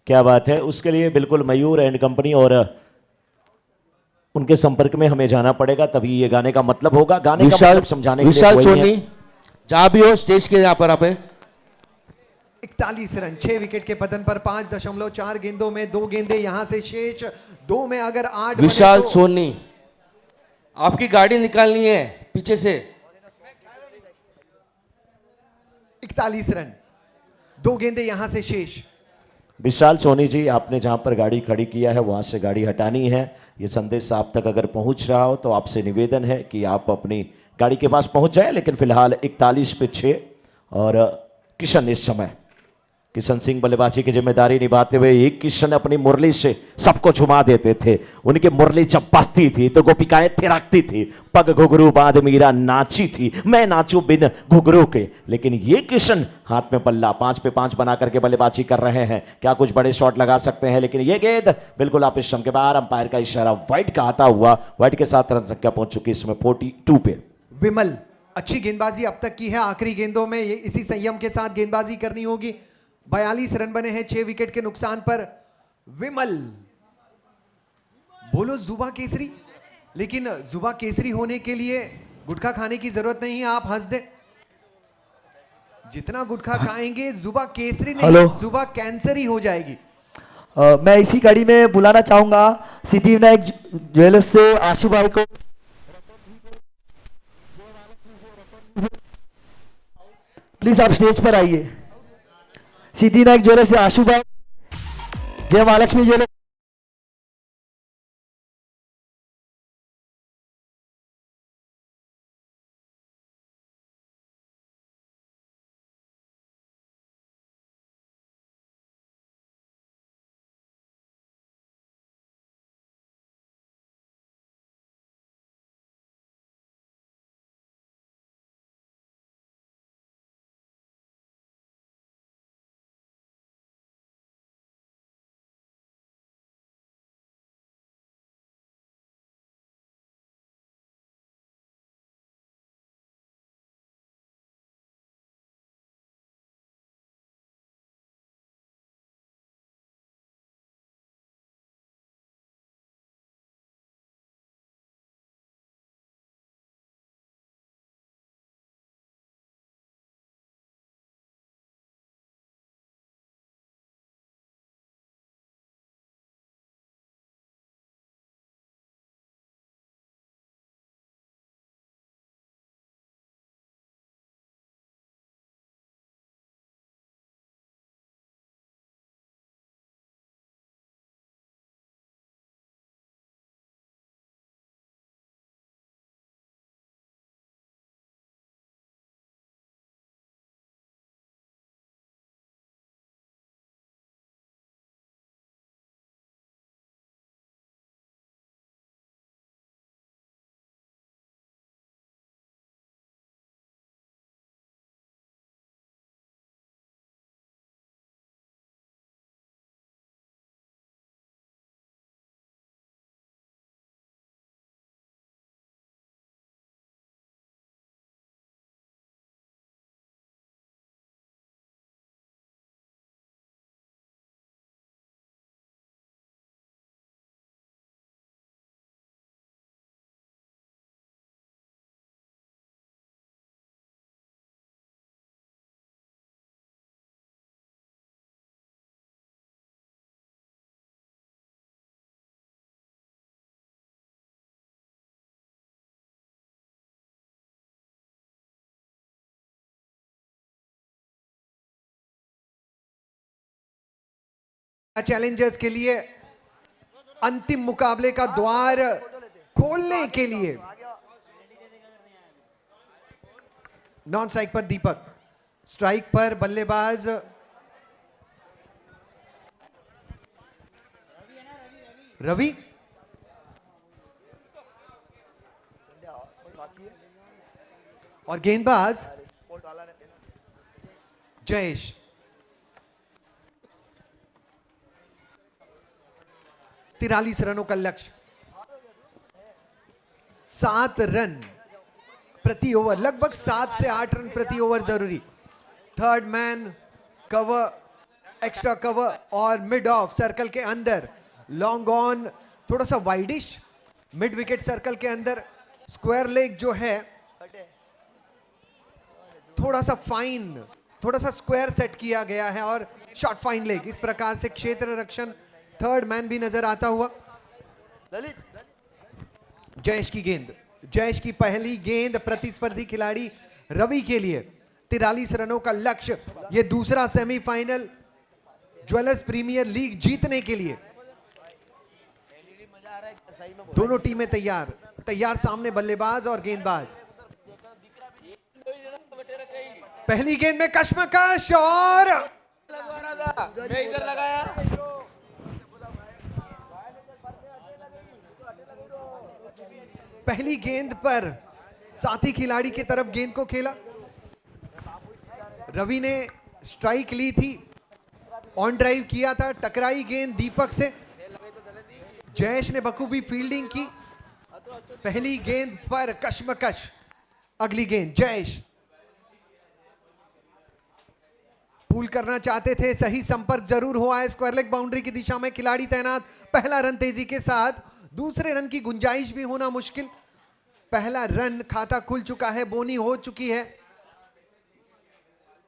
क्या बात है। उसके लिए बिल्कुल मयूर एंड कंपनी और उनके संपर्क में हमें जाना पड़ेगा, तभी ये गाने का मतलब होगा। गाने का मतलब समझाने के लिए विशाल कोई सोनी है। जहां भी हो स्टेज के यहाँ पर आप 41 रन 6 विकेट के पतन पर 5.4 गेंदों में 2 गेंदे यहां से शेष, 2 में अगर 8 विशाल बने तो सोनी, आपकी गाड़ी निकालनी है पीछे से। 41 रन 2 गेंदे यहां से शेष। विशाल सोनी जी, आपने जहां पर गाड़ी खड़ी किया है वहां से गाड़ी हटानी है। ये संदेश आप तक अगर पहुंच रहा हो तो आपसे निवेदन है कि आप अपनी गाड़ी के पास पहुंच जाए। लेकिन फिलहाल 41 पे 6 और किशन इस समय, किशन सिंह बल्लेबाजी की जिम्मेदारी निभाते हुए, एक किशन अपनी मुरली से सबको झुमा देते थे। उनकी मुरली जब बजती थी तो गोपिकाएं थिरकती थी। पग घुघरू बांध मीरा नाची थी, मैं नाचू बिन घुघरू के। लेकिन ये किशन हाथ में बल्ला 5 पे 5 बना करके बल्लेबाजी कर रहे हैं। क्या कुछ बड़े शॉट लगा सकते हैं? लेकिन ये गेंद बिल्कुल आप स्टंप के बाहर। अंपायर का इशारा वाइड का आता हुआ। वाइड के साथ रन संख्या पहुंच चुकी इसमें 42 पे। विमल, अच्छी गेंदबाजी अब तक की है। आखिरी गेंदों में ये इसी संयम के साथ गेंदबाजी करनी होगी। 42 रन बने हैं 6 विकेट के नुकसान पर। विमल, बोलो जुबा केसरी, लेकिन जुबा केसरी होने के लिए गुटखा खाने की जरूरत नहीं है। आप हंस दे, जितना गुटखा खाएंगे जुबा केसरी नहीं, जुबा कैंसर ही हो जाएगी। मैं इसी कड़ी में बुलाना चाहूंगा सिद्धिविनायक ज्वेलर्स से आशु भाई को। प्लीज आप स्टेज पर आइए। सिद्धिविनायक ज्वेलर्स से आशु भाई, जय महालक्ष्मी ज्वेलर्स। चैलेंजर्स के लिए अंतिम मुकाबले का द्वार खोलने के लिए नॉन स्ट्राइक पर दीपक, स्ट्राइक पर बल्लेबाज रवि, और गेंदबाज जयेश। 43 रनों का लक्ष्य, 7 रन प्रति ओवर, लगभग 7 से 8 रन प्रति ओवर जरूरी। Third man cover, extra cover और मिड ऑफ सर्कल के अंदर, लॉन्ग ऑन थोड़ा सा वाइडिश, मिड विकेट सर्कल के अंदर स्क्वायर लेग जो है थोड़ा सा फाइन, थोड़ा सा स्क्वायर सेट किया गया है और शॉर्ट फाइन लेग, इस प्रकार से क्षेत्र रक्षण थर्ड मैन भी नजर आता हुआ। जयेश की गेंद, जयेश की पहली गेंद प्रतिस्पर्धी खिलाड़ी रवि के लिए। 43 रनों का लक्ष्य, यह दूसरा सेमीफाइनल ज्वेलर्स प्रीमियर लीग जीतने के लिए। दोनों टीमें तैयार, तैयार सामने बल्लेबाज और गेंदबाज। पहली गेंद में कश्मकश और पहली गेंद पर साथी खिलाड़ी की तरफ गेंद को खेला। रवि ने स्ट्राइक ली थी, ऑन ड्राइव किया था, टकराई गेंद दीपक से। जयेश ने बखूबी फील्डिंग की। पहली गेंद पर कश्मकश। अगली गेंद जयेश पुल करना चाहते थे, सही संपर्क जरूर हुआ है स्क्वायर लेग बाउंड्री की दिशा में, खिलाड़ी तैनात। पहला रन तेजी के साथ, दूसरे रन की गुंजाइश भी होना मुश्किल। पहला रन खाता खुल चुका है, बोनी हो चुकी है।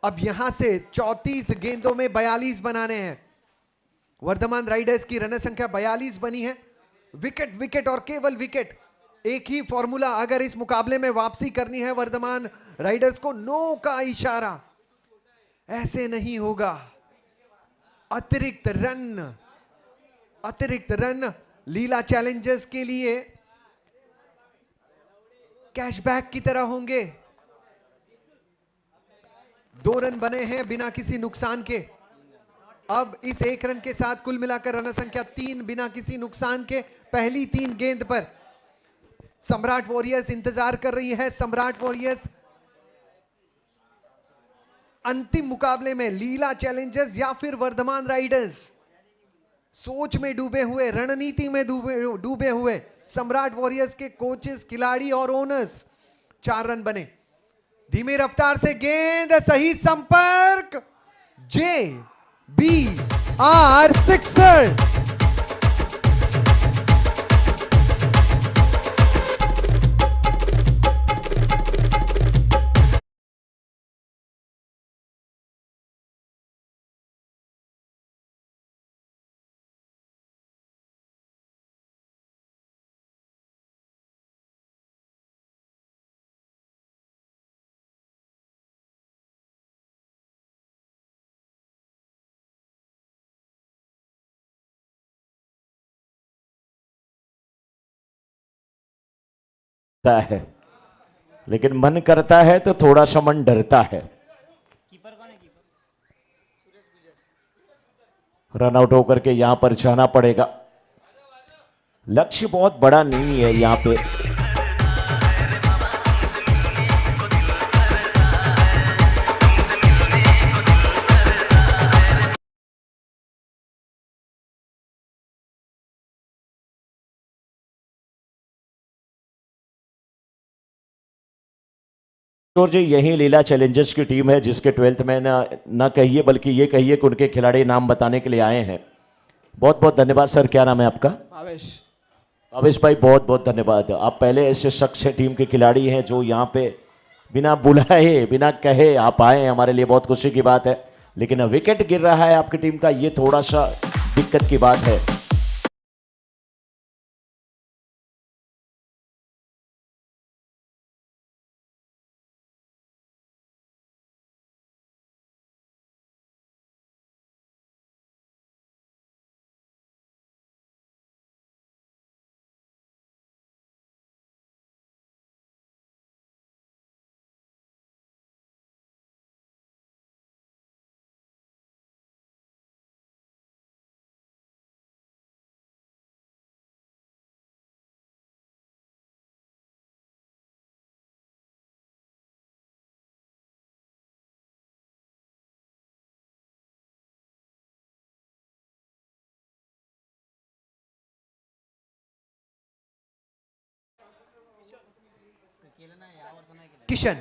अब यहां से 34 गेंदों में 42 बनाने हैं। वर्धमान राइडर्स की रन संख्या 42 बनी है। विकेट विकेट और केवल विकेट, एक ही फॉर्मूला अगर इस मुकाबले में वापसी करनी है वर्धमान राइडर्स को। नो का इशारा, ऐसे नहीं होगा। अतिरिक्त रन, अतिरिक्त रन लीला चैलेंजर्स के लिए कैशबैक की तरह होंगे। 2 रन बने हैं बिना किसी नुकसान के। अब इस 1 रन के साथ कुल मिलाकर रन संख्या 3 बिना किसी नुकसान के। पहली 3 गेंद पर सम्राट वॉरियर्स इंतजार कर रही है। सम्राट वॉरियर्स अंतिम मुकाबले में लीला चैलेंजर्स या फिर वर्धमान राइडर्स, सोच में डूबे हुए, रणनीति में डूबे हुए सम्राट वॉरियर्स के कोचेस, खिलाड़ी और ओनर्स। 4 रन बने। धीमी रफ्तार से गेंद, सही संपर्क, JBR सिक्सर। है, लेकिन मन करता है तो थोड़ा सा मन डरता है। रन आउट होकर के यहां पर जाना पड़ेगा। लक्ष्य बहुत बड़ा नहीं है यहां पे। और जो यही लीला चैलेंजर्स की टीम है जिसके 12th मैन ना कहिए बल्कि ये कहिए कि उनके खिलाड़ी नाम बताने के लिए आए हैं। बहुत बहुत धन्यवाद सर। क्या नाम है आपका? आवेश। आवेश भाई बहुत बहुत धन्यवाद। आप पहले ऐसे शख्स टीम के खिलाड़ी हैं जो यहाँ पे बिना बुलाए बिना कहे आप आए हैं, हमारे लिए बहुत खुशी की बात है। लेकिन विकेट गिर रहा है आपकी टीम का, ये थोड़ा सा दिक्कत की बात है। किशन,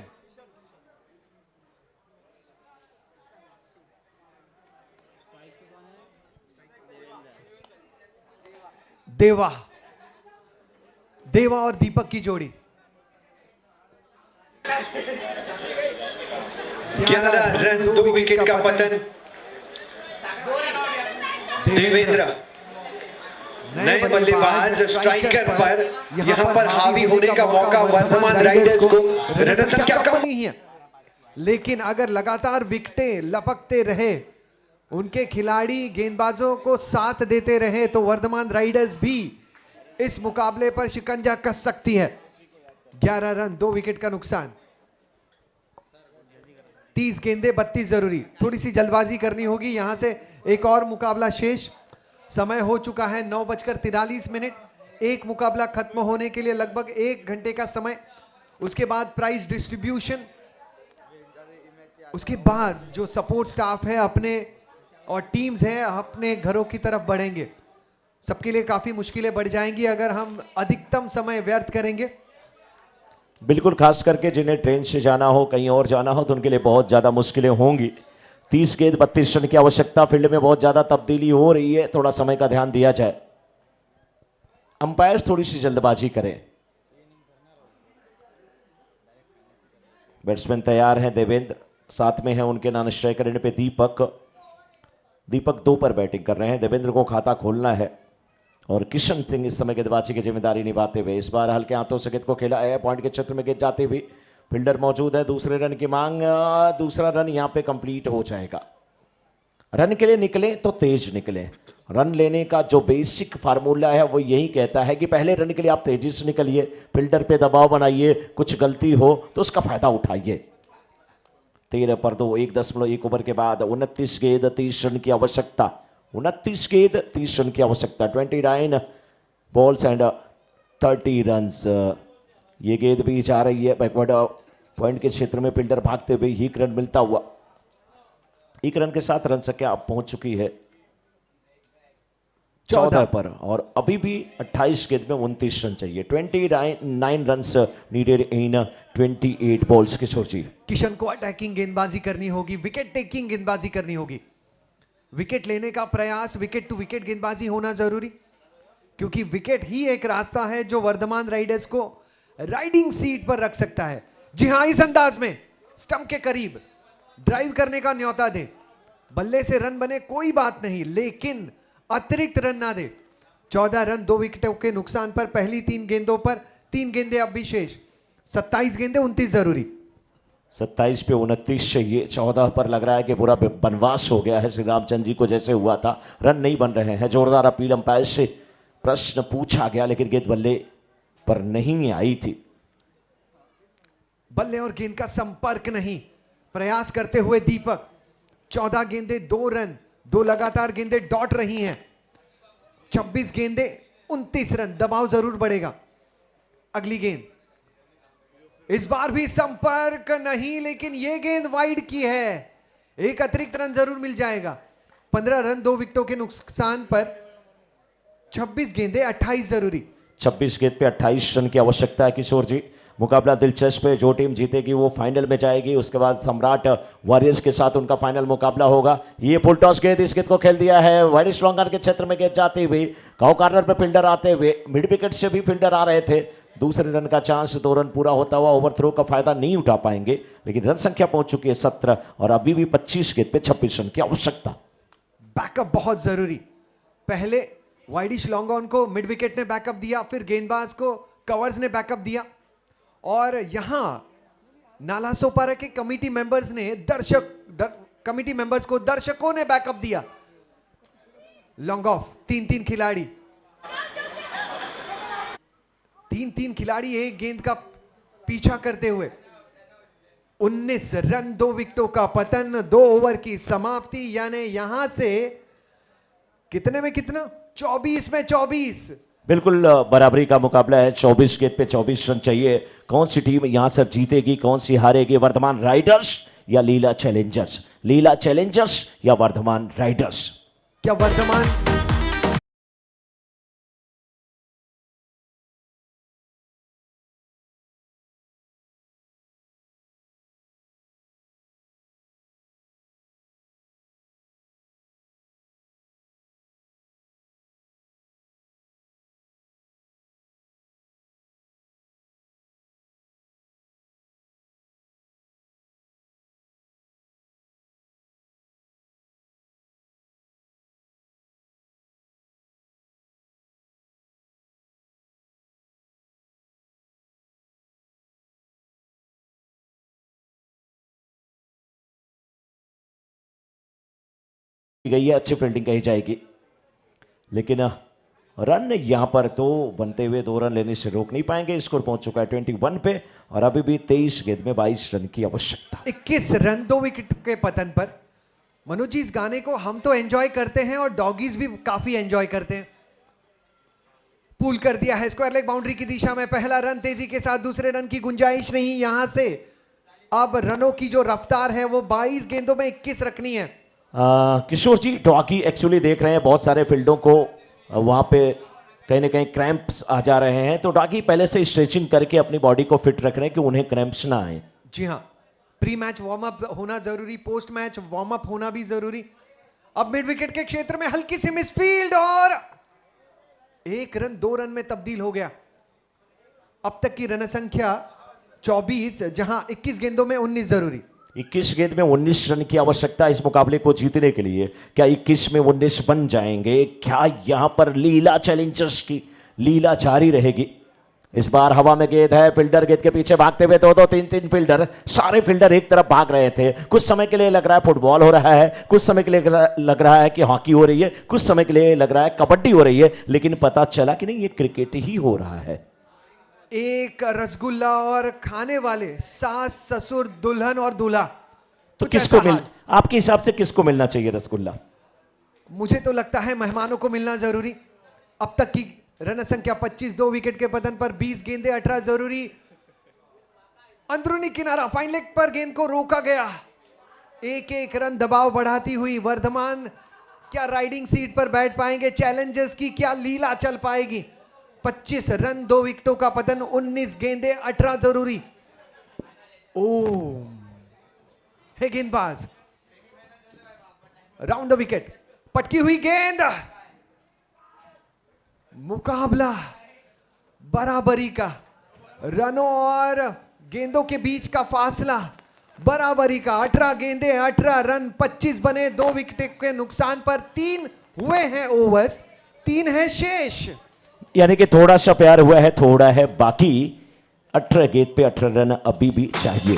देवा, देवा और दीपक की जोड़ी। 11 रन 2 विकेट का पतन। देवेंद्र नए बल्लेबाज स्ट्राइकर पर यहां पर हावी होने का मौका वर्धमान राइडर्स को। रन संख्या कम नहीं है, लेकिन अगर लगातार विकेटें लपकते रहे, उनके खिलाड़ी गेंदबाजों को साथ देते रहे, तो वर्धमान राइडर्स भी इस मुकाबले पर शिकंजा कस सकती है। 11 रन 2 विकेट का नुकसान। 30 गेंदे 32 जरूरी। थोड़ी सी जल्दबाजी करनी होगी, यहां से एक और मुकाबला शेष। समय हो चुका है 9:43। एक मुकाबला खत्म होने के लिए लगभग 1 घंटे का समय। उसके बाद प्राइज डिस्ट्रीब्यूशन, उसके बाद जो सपोर्ट स्टाफ है अपने और टीम्स हैं अपने घरों की तरफ बढ़ेंगे। सबके लिए काफी मुश्किलें बढ़ जाएंगी अगर हम अधिकतम समय व्यर्थ करेंगे। बिल्कुल, खास करके जिन्हें ट्रेन से जाना हो, कहीं और जाना हो, तो उनके लिए बहुत ज़्यादा मुश्किलें होंगी। 30 गेंद 32 रन की आवश्यकता। फील्ड में बहुत ज़्यादा तब्दीली हो रही है, थोड़ा समय का ध्यान दिया जाए। अंपायर्स थोड़ी सी जल्दबाजी करें। बैट्समैन तैयार हैं, देवेंद्र साथ में है उनके नॉन स्ट्राइकर एंड पे दीपक 2 पर बैटिंग कर रहे हैं। देवेंद्र को खाता खोलना है और किशन सिंह इस समय गेंदबाजी की जिम्मेदारी निभाते हुए। इस बार हल्के हाथों से गेंद को खेला है, पॉइंट के क्षेत्र में गेंद जाती हुई। फील्डर मौजूद है, दूसरे रन की मांग। दूसरा रन यहां पे कंप्लीट हो जाएगा। रन के लिए निकले तो तेज निकले। रन लेने का जो बेसिक फार्मूला है वो यही कहता है कि पहले रन के लिए आप तेजी से निकलिए, फील्डर पे दबाव बनाइए, कुछ गलती हो तो उसका फायदा उठाइए। 13 पर 2, 1.1 ओवर के बाद 29 गेंद 30 रन की आवश्यकता। 29 गेंद 30 रन की आवश्यकता। 29 बॉल्स एंड 30 रन्स। ये गेंद भी जा रही है बैकवर्ड पॉइंट के क्षेत्र में। फील्डर भागते हुए 1 रन मिलता हुआ। 1 रन के साथ रन संख्या अब पहुंच चुकी है 14 पर, और अभी भी 28 गेंद में 29 रन चाहिए। 29 रन्स नीडेड इन 28 बॉल्स। किशोर जी, किशन को अटैकिंग गेंदबाजी करनी होगी, विकेट टेकिंग गेंदबाजी करनी होगी। विकेट लेने का प्रयास, विकेट टू विकेट गेंदबाजी होना जरूरी, क्योंकि विकेट ही एक रास्ता है जो वर्धमान राइडर्स को राइडिंग सीट पर रख सकता है। जी हां, इस अंदाज में स्टंप के करीब ड्राइव करने का न्योता दे। बल्ले से रन बने कोई बात नहीं, लेकिन अतिरिक्त रन ना दे। 14 रन 2 विकेटों के नुकसान पर पहली 3 गेंदों पर 3 गेंदें अब भी शेष। 27 गेंदें 29 जरूरी। 27 पे 29 चाहिए। 14 पर लग रहा है कि पूरा बनवास हो गया है श्री रामचंद्र जी को जैसे हुआ था। रन नहीं बन रहे हैं। जोरदार अपील अंपायर से प्रश्न पूछा गया, लेकिन गेंद बल्ले पर नहीं आई थी। बल्ले और गेंद का संपर्क नहीं। प्रयास करते हुए दीपक। 14 गेंदें 2 रन, 2 लगातार गेंदें डॉट रही हैं। 26 गेंदें 29 रन। दबाव जरूर बढ़ेगा। अगली गेंद, इस बार भी संपर्क नहीं, लेकिन यह गेंद वाइड की है। एक अतिरिक्त रन जरूर मिल जाएगा। 15 रन 2 विकेटों के नुकसान पर 26 गेंदें 28 जरूरी। 26 गेंद पे 28 रन की आवश्यकता है किशोर जी। मुकाबला दिलचस्प है। जो टीम जीतेगी वो फाइनल में जाएगी। उसके बाद सम्राट वॉरियर्स के साथ उनका फाइनल मुकाबला होगा। ये फुल टॉस गेंद, इस गेंद को खेल दिया है वाइड स्लॉन्गर के क्षेत्र में गेंद जाती हुई। काउ कॉर्नर पर फील्डर आते हुए, मिड विकेट से भी फील्डर आ रहे थे। दूसरे रन का चांस, 2 रन पूरा होता हुआ। ओवरथ्रो का फायदा नहीं उठा पाएंगे, लेकिन रन संख्या पहुंच चुकी है 17 और अभी भी 25 गेंद पे 26 रन की आवश्यकता। बैकअप बहुत जरूरी। पहले वाइडिश लॉन्गॉन को मिड विकेट ने बैकअप दिया, फिर गेंदबाज को कवर्स ने बैकअप दिया, और यहां नालासोपारा के कमिटी मेंबर्स ने कमिटी मेंबर्स को दर्शकों ने बैकअप दिया। लॉन्ग ऑफ 3-3 खिलाड़ी, 3-3 खिलाड़ी एक गेंद का पीछा करते हुए। 19 रन 2 विकेटों का पतन, 2 ओवर की समाप्ति, यानी यहां से कितने में कितना, 24 में 24। बिल्कुल बराबरी का मुकाबला है। 24 गेंद पे 24 रन चाहिए। कौन सी टीम यहां से जीतेगी, कौन सी हारेगी? वर्धमान राइडर्स या लीला चैलेंजर्स? लीला चैलेंजर्स या वर्धमान राइडर्स? क्या वर्धमान गई है, अच्छी फील्डिंग कही जाएगी, लेकिन रन यहां पर तो बनते हुए 2 रन लेने से रोक नहीं पाएंगे। स्कोर पहुंच चुका है 21 पे और अभी भी 23 गेंद में 22 रन की आवश्यकता। 21 रन 2 विकेट के पतन पर। मनोज जी, इस गाने को हम तो एंजॉय करते हैं और डॉगीज भी काफी एंजॉय करते हैं। पुल कर दिया है स्क्वायर लेग बाउंड्री की दिशा में, पहला रन तेजी के साथ, दूसरे रन की गुंजाइश नहीं यहां से। अब रनों की जो रफ्तार है वो 22 गेंदों में 21 रखनी है। किशोर जी, डॉगी एक्चुअली देख रहे हैं बहुत सारे फील्डों को वहां पे कहीं ना कहीं क्रैम्प्स आ जा रहे हैं, तो डॉगी पहले से स्ट्रेचिंग करके अपनी बॉडी को फिट रख रहे हैं कि उन्हें क्रैम्प्स ना आए। जी हाँ, प्री मैच वार्म अप होना जरूरी, पोस्ट मैच वार्म अप होना भी जरूरी। अब मिड विकेट के क्षेत्र में हल्की सी मिसफील्ड और 1 रन 2 रन में तब्दील हो गया। अब तक की रन संख्या 24, जहां 21 गेंदों में 19 जरूरी। 21 गेंद में 19 रन की आवश्यकता इस मुकाबले को जीतने के लिए। क्या 21 में 19 बन जाएंगे? क्या यहां पर लीला चैलेंजर्स की लीला जारी रहेगी? इस बार हवा में गेंद है, फील्डर गेंद के पीछे भागते हुए 2-2 3-3 फील्डर, सारे फील्डर एक तरफ भाग रहे थे। कुछ समय के लिए लग रहा है फुटबॉल हो रहा है, कुछ समय के लिए लग रहा है कि हॉकी हो रही है, कुछ समय के लिए लग रहा है कबड्डी हो रही है, लेकिन पता चला कि नहीं, ये क्रिकेट ही हो रहा है। एक रसगुल्ला और खाने वाले सास ससुर दुल्हन और दूल्हा, तो किसको आपके हिसाब से किसको मिलना चाहिए रसगुल्ला? मुझे तो लगता है मेहमानों को मिलना जरूरी। अब तक की रन संख्या 25, 2 विकेट के पतन पर 20 गेंदे 18 जरूरी। अंदरूनी किनारा फाइन लेग पर गेंद को रोका गया। 1-1 रन दबाव बढ़ाती हुई वर्धमान क्या राइडिंग सीट पर बैठ पाएंगे? चैलेंजर्स की क्या लीला चल पाएगी? 25 रन 2 विकेटों का पतन, 19 गेंदे 18 जरूरी। ओम है गेंदबाज, राउंड द विकेट, पटकी हुई गेंद, मुकाबला बराबरी का, रनों और गेंदों के बीच का फासला बराबरी का। 18 गेंदे 18 रन, 25 बने, 2 विकेट के नुकसान पर 3 हुए हैं ओवर्स, 3 है शेष। यानी कि थोड़ा सा प्यार हुआ है, थोड़ा है बाकी। 18 गेंद पे 18 रन अभी भी चाहिए।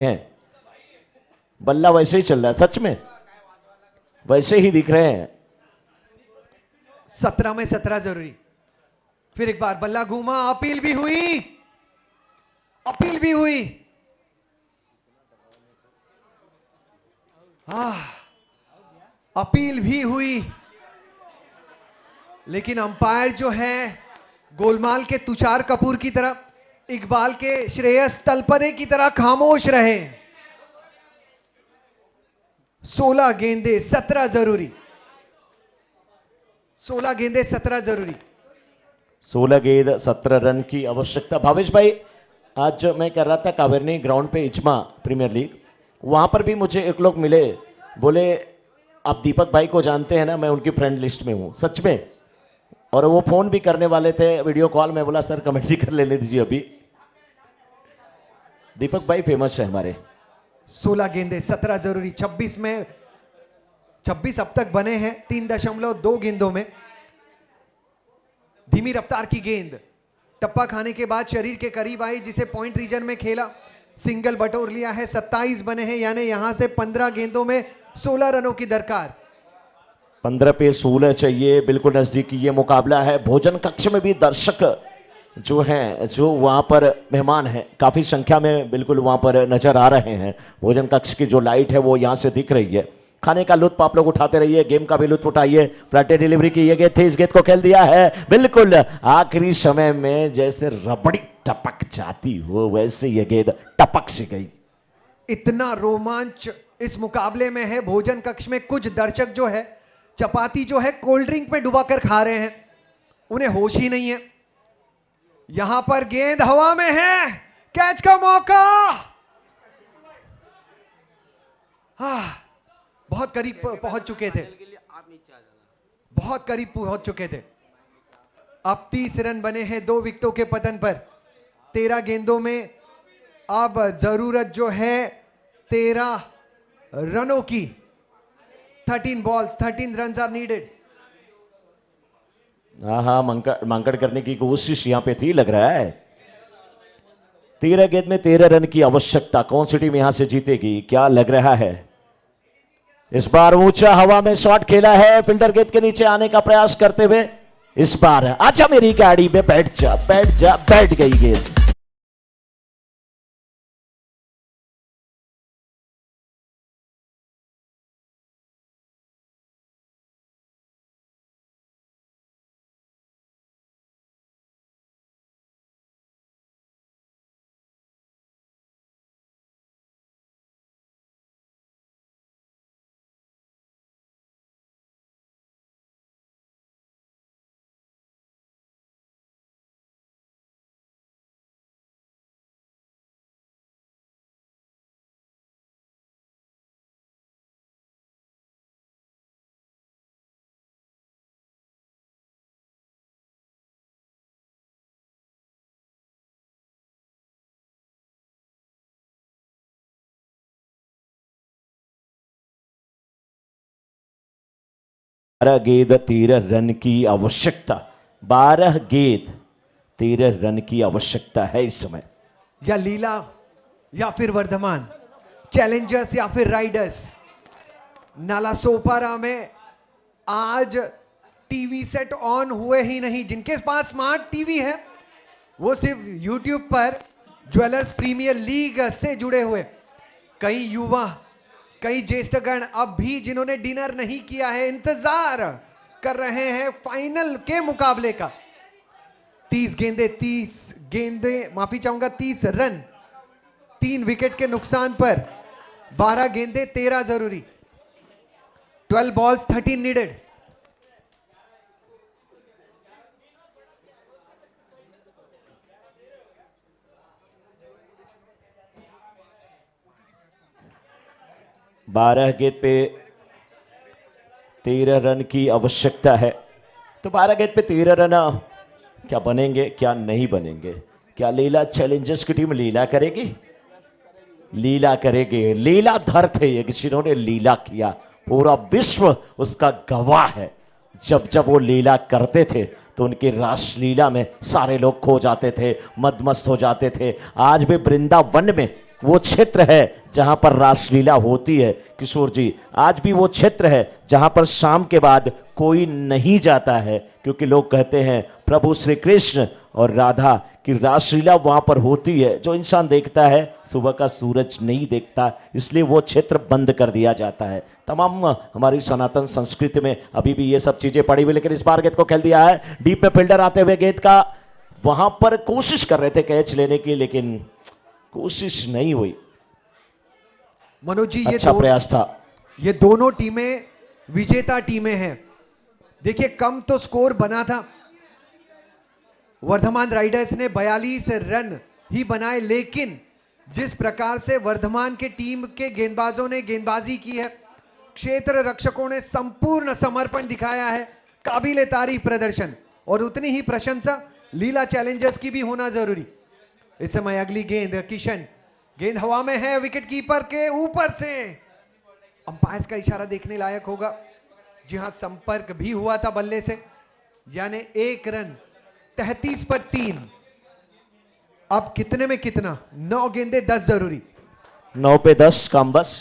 हैं बल्ला वैसे ही चल रहा है, सच में वैसे ही दिख रहे हैं। 17 में 17 जरूरी। फिर एक बार बल्ला घूमा, अपील भी हुई, अपील भी हुई। अपील भी हुई, लेकिन अंपायर जो है गोलमाल के तुषार कपूर की तरह, इकबाल के श्रेयस तलपदे की तरह खामोश रहे। 16 गेंदे 17 जरूरी, 16 गेंदे 17 जरूरी। 16 गेंद 17 रन की आवश्यकता। भावेश भाई, आज मैं कर रहा था कावेरी ग्राउंड पे इजमा प्रीमियर लीग, वहाँ पर भी मुझे एक लोग मिले, बोले आप दीपक भाई को जानते हैं ना, मैं उनकी फ्रेंड लिस्ट में हूँ। सच में, और वो फ़ोन भी करने वाले थे वीडियो कॉल में। बोला सर कमेंट्री कर लेने दीजिए अभी। दीपक भाई फेमस है हमारे। 16 गेंदे 17 जरूरी। 26 में 26 अब तक बने हैं 3.2 गेंदों में। धीमी रफ्तार की गेंद टप्पा खाने के बाद शरीर के करीब आई, जिसे पॉइंट रीजन में खेला, सिंगल बटोर लिया है। 27 बने हैं, यानी यहां से 15 गेंदों में 16 रनों की दरकार। 15 पे 16 चाहिए, बिल्कुल नजदीकी ये मुकाबला है। भोजन कक्ष में भी दर्शक जो हैं, जो वहाँ पर मेहमान हैं, काफ़ी संख्या में बिल्कुल वहाँ पर नज़र आ रहे हैं। भोजन कक्ष की जो लाइट है वो यहाँ से दिख रही है। खाने का लुत्फ आप लोग उठाते रहिए, गेम का भी लुत्फ उठाइए। फ्लैटे डिलीवरी की ये गेंद थी, इस गेंद को खेल दिया है बिल्कुल आखिरी समय में, जैसे रबड़ी टपक जाती हो वैसे ये गेंद टपक से गई। इतना रोमांच इस मुकाबले में है। भोजन कक्ष में कुछ दर्शक जो है चपाती जो है कोल्ड ड्रिंक में डुबाकर खा रहे हैं, उन्हें होश ही नहीं है। यहां पर गेंद हवा में है, कैच का मौका। बहुत करीब पहुंच चुके थे, बहुत करीब पहुंच चुके थे। अब 30 रन बने हैं 2 विकेटों के पतन पर। 13 गेंदों में अब जरूरत जो है 13 रनों की। 13 बॉल्स 13 रन्स आर नीडेड। हाँ, मांकड़ करने की कोशिश यहाँ पे थी, लग रहा है। 13 गेंद में 13 रन की आवश्यकता। कौन सी टीम यहां से जीतेगी, क्या लग रहा है? इस बार ऊंचा हवा में शॉट खेला है, फील्डर गेंद के नीचे आने का प्रयास करते हुए। इस बार आजा मेरी गाड़ी में बैठ जा, बैठ जा, बैठ गई गेंद। गेंद 13 रन की आवश्यकता। 12 गेंद 13 रन की आवश्यकता है इस समय। या लीला या फिर वर्धमान, चैलेंजर्स या फिर राइडर्स। नालासोपारा में आज टीवी सेट ऑन हुए ही नहीं। जिनके पास स्मार्ट टीवी है वो सिर्फ यूट्यूब पर ज्वेलर्स प्रीमियर लीग से जुड़े हुए कई युवा, कई ज्येष्ठगण अब भी जिन्होंने डिनर नहीं किया है, इंतजार कर रहे हैं फाइनल के मुकाबले का। 30 गेंदे माफी चाहूंगा 30 रन 3 विकेट के नुकसान पर। 12 गेंदे 13 जरूरी। 12 बॉल्स 13 नीडेड। बारह गेंद पे 13 रन की आवश्यकता है। तो 12 गेंद पे 13 रन क्या बनेंगे, क्या नहीं बनेंगे? क्या लीला चैलेंजर्स की टीम लीला करेगी? लीला करेगी। लीला धर थे ये, जिन्होंने लीला किया, पूरा विश्व उसका गवाह है। जब जब वो लीला करते थे तो उनकी रासलीला में सारे लोग खो जाते थे, मदमस्त हो जाते थे। आज भी वृंदावन में वो क्षेत्र है जहां पर रासलीला होती है किशोर जी। आज भी वो क्षेत्र है जहां पर शाम के बाद कोई नहीं जाता है, क्योंकि लोग कहते हैं प्रभु श्री कृष्ण और राधा की रासलीला वहां पर होती है। जो इंसान देखता है सुबह का सूरज नहीं देखता, इसलिए वो क्षेत्र बंद कर दिया जाता है। तमाम हमारी सनातन संस्कृति में अभी भी ये सब चीजें पड़ी हुई, लेकिन इस बार गेंद को खेल दिया है डीप में। फील्डर आते हुए गेंद का वहां पर कोशिश कर रहे थे कैच लेने की, लेकिन कोशिश नहीं हुई। मनोज जी, अच्छा प्रयास था। ये दोनों टीमें विजेता टीमें हैं। देखिए, कम तो स्कोर बना था, वर्धमान राइडर्स ने 42 रन ही बनाए, लेकिन जिस प्रकार से वर्धमान के टीम के गेंदबाजों ने गेंदबाजी की है, क्षेत्र रक्षकों ने संपूर्ण समर्पण दिखाया है, काबिले तारीफ प्रदर्शन। और उतनी ही प्रशंसा लीला चैलेंजर्स की भी होना जरूरी। इस समय अगली गेंद किशन, गेंद हवा में है, विकेट कीपर के ऊपर से। अंपायर्स का इशारा देखने लायक होगा। जी हां, संपर्क भी हुआ था बल्ले से, यानी 1 रन 33 पर 3। अब कितने में कितना? 9 गेंदे 10 जरूरी। 9 पे 10 कम बस।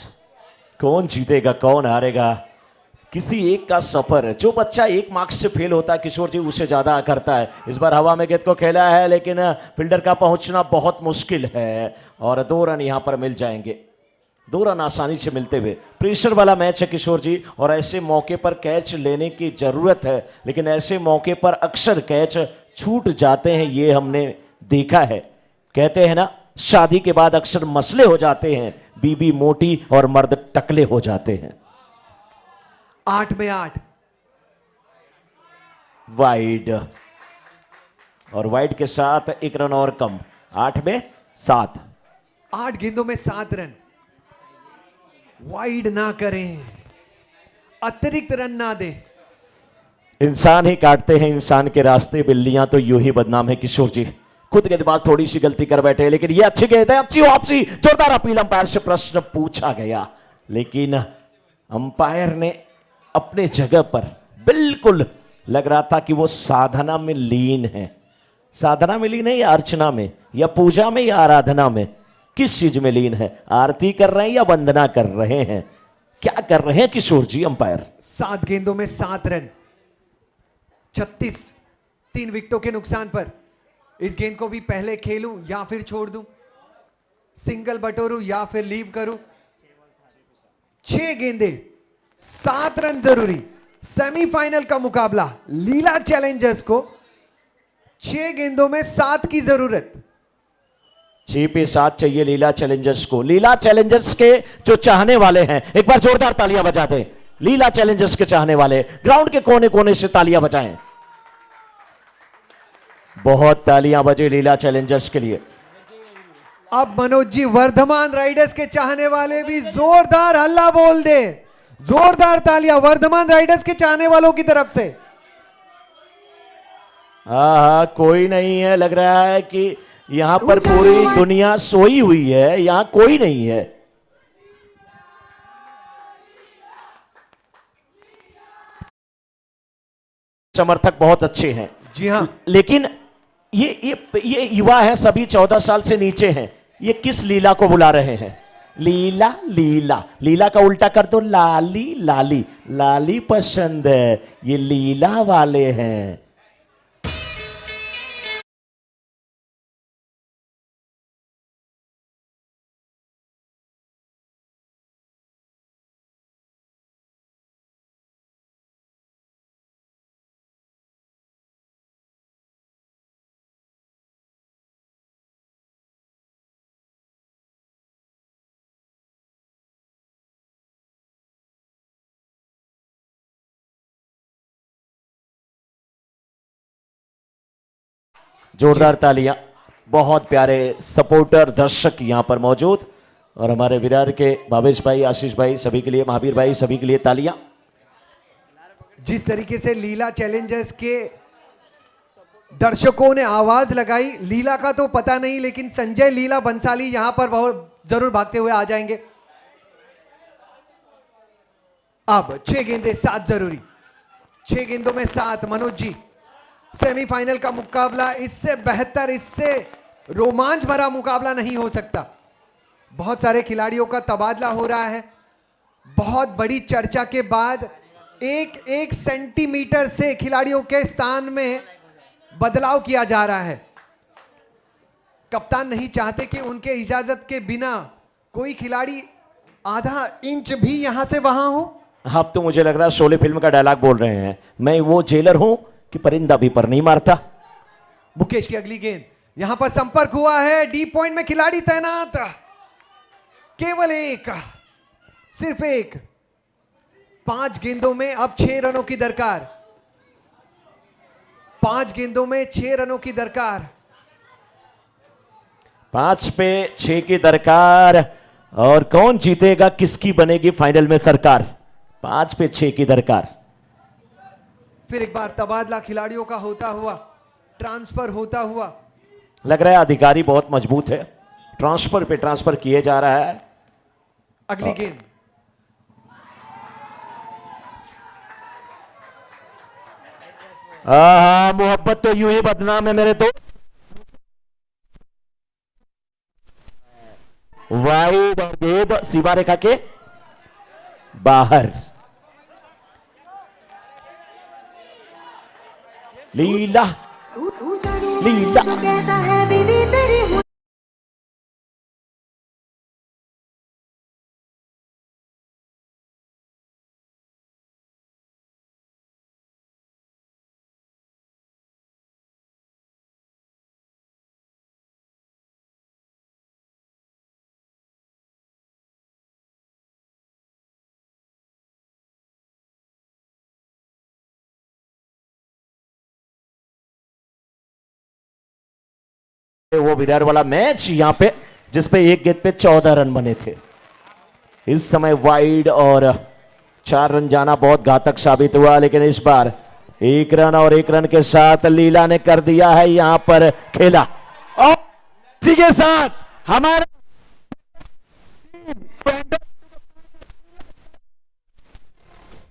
कौन जीतेगा कौन हारेगा, किसी एक का सफर है। जो बच्चा 1 मार्क्स से फेल होता है किशोर जी, उसे ज्यादा करता है। इस बार हवा में गेंद को खेला है, लेकिन फील्डर का पहुंचना बहुत मुश्किल है और 2 रन यहां पर मिल जाएंगे। 2 रन आसानी से मिलते हुए। प्रेशर वाला मैच है किशोर जी, और ऐसे मौके पर कैच लेने की जरूरत है, लेकिन ऐसे मौके पर अक्सर कैच छूट जाते हैं, ये हमने देखा है। कहते हैं ना, शादी के बाद अक्सर मसले हो जाते हैं, बीबी मोटी और मर्द टकले हो जाते हैं। 8 में 8 वाइड, और वाइड के साथ 1 रन और कम। 8 में 7। 8 गेंदों में 7 रन। वाइड ना करें, अतिरिक्त रन ना दे। इंसान ही काटते हैं इंसान के रास्ते, बिल्लियां तो यूं ही बदनाम है किशोर जी। खुद गेंदबाज थोड़ी सी गलती कर बैठे, लेकिन ये अच्छी गेंद है, अच्छी वापसी। जोरदार अपील, अंपायर से प्रश्न पूछा गया, लेकिन अंपायर ने अपने जगह पर बिल्कुल लग रहा था कि वो साधना में लीन है। साधना में लीन है या अर्चना में, या पूजा में, या आराधना में? किस चीज में लीन है? आरती कर रहे हैं या वंदना कर रहे हैं? क्या कर रहे हैं किशोर जी अंपायर? 7 गेंदों में 7 रन, 36, 3 विकेटों के नुकसान पर। इस गेंद को भी पहले खेलूं या फिर छोड़ दूं, सिंगल बटोरूं या फिर लीव करूं। 6 गेंदे 7 रन जरूरी। सेमीफाइनल का मुकाबला, लीला चैलेंजर्स को 6 गेंदों में 7 की जरूरत। 6 पे 7 चाहिए लीला चैलेंजर्स को। लीला चैलेंजर्स के जो चाहने वाले हैं, एक बार जोरदार तालियां बजा दें। लीला चैलेंजर्स के चाहने वाले ग्राउंड के कोने कोने से तालियां बजाएं। बहुत तालियां बजे लीला चैलेंजर्स के लिए। अब मनोज जी, वर्धमान राइडर्स के चाहने वाले भी जोरदार हल्ला बोल दे, जोरदार तालियां वर्धमान राइडर्स के चाहने वालों की तरफ से। हाँ, कोई नहीं है, लग रहा है कि यहां पर पूरी दुनिया सोई हुई है, यहां कोई नहीं है। समर्थक बहुत अच्छे हैं, जी हाँ, लेकिन ये युवा है, सभी 14 साल से नीचे हैं। ये किस लीला को बुला रहे हैं? लीला लीला, लीला का उल्टा कर दो लाली लाली। लाली पसंद है, ये लीला वाले हैं। जोरदार तालियां, बहुत प्यारे सपोर्टर दर्शक यहां पर मौजूद, और हमारे विरार के भावेश भाई, आशीष भाई, सभी के लिए, महावीर भाई, सभी के लिए तालियां। जिस तरीके से लीला चैलेंजर्स के दर्शकों ने आवाज लगाई, लीला का तो पता नहीं, लेकिन संजय लीला बंसाली यहां पर बहुत जरूर भागते हुए आ जाएंगे। अब 6 गेंदे 7 जरूरी। 6 गेंदों में 7। मनोज जी, सेमीफाइनल का मुकाबला, इससे बेहतर, इससे रोमांच भरा मुकाबला नहीं हो सकता। बहुत सारे खिलाड़ियों का तबादला हो रहा है। बहुत बड़ी चर्चा के बाद एक सेंटीमीटर से खिलाड़ियों के स्थान में बदलाव किया जा रहा है। कप्तान नहीं चाहते कि उनके इजाजत के बिना कोई खिलाड़ी आधा इंच भी यहां से वहां हो। अब तो मुझे लग रहा है शोले फिल्म का डायलॉग बोल रहे हैं, मैं वो जेलर हूं कि परिंदा भी पर नहीं मारता। मुकेश की अगली गेंद, यहां पर संपर्क हुआ है, डीप पॉइंट में खिलाड़ी तैनात, केवल एक, सिर्फ एक। 5 गेंदों में अब 6 रनों की दरकार, 5 गेंदों में 6 रनों की दरकार, 5 पे 6 की दरकार। और कौन जीतेगा, किसकी बनेगी फाइनल में सरकार? 5 पे 6 की दरकार। फिर एक बार तबादला खिलाड़ियों का होता हुआ, ट्रांसफर होता हुआ। लग रहा है अधिकारी बहुत मजबूत है, ट्रांसफर पे ट्रांसफर किए जा रहा है। अगली गेंद, मोहब्बत तो यूं ही बदनाम है मेरे तो। वाइड और गेंद सीमा रेखा के बाहर। लीला लीला वो विराट वाला मैच यहां पे जिसपे एक गेंद पे 14 रन बने थे। इस समय वाइड और 4 रन जाना बहुत घातक साबित हुआ, लेकिन इस बार 1 रन और 1 रन के साथ लीला ने कर दिया है यहां पर खेला। और इसी के साथ हमारा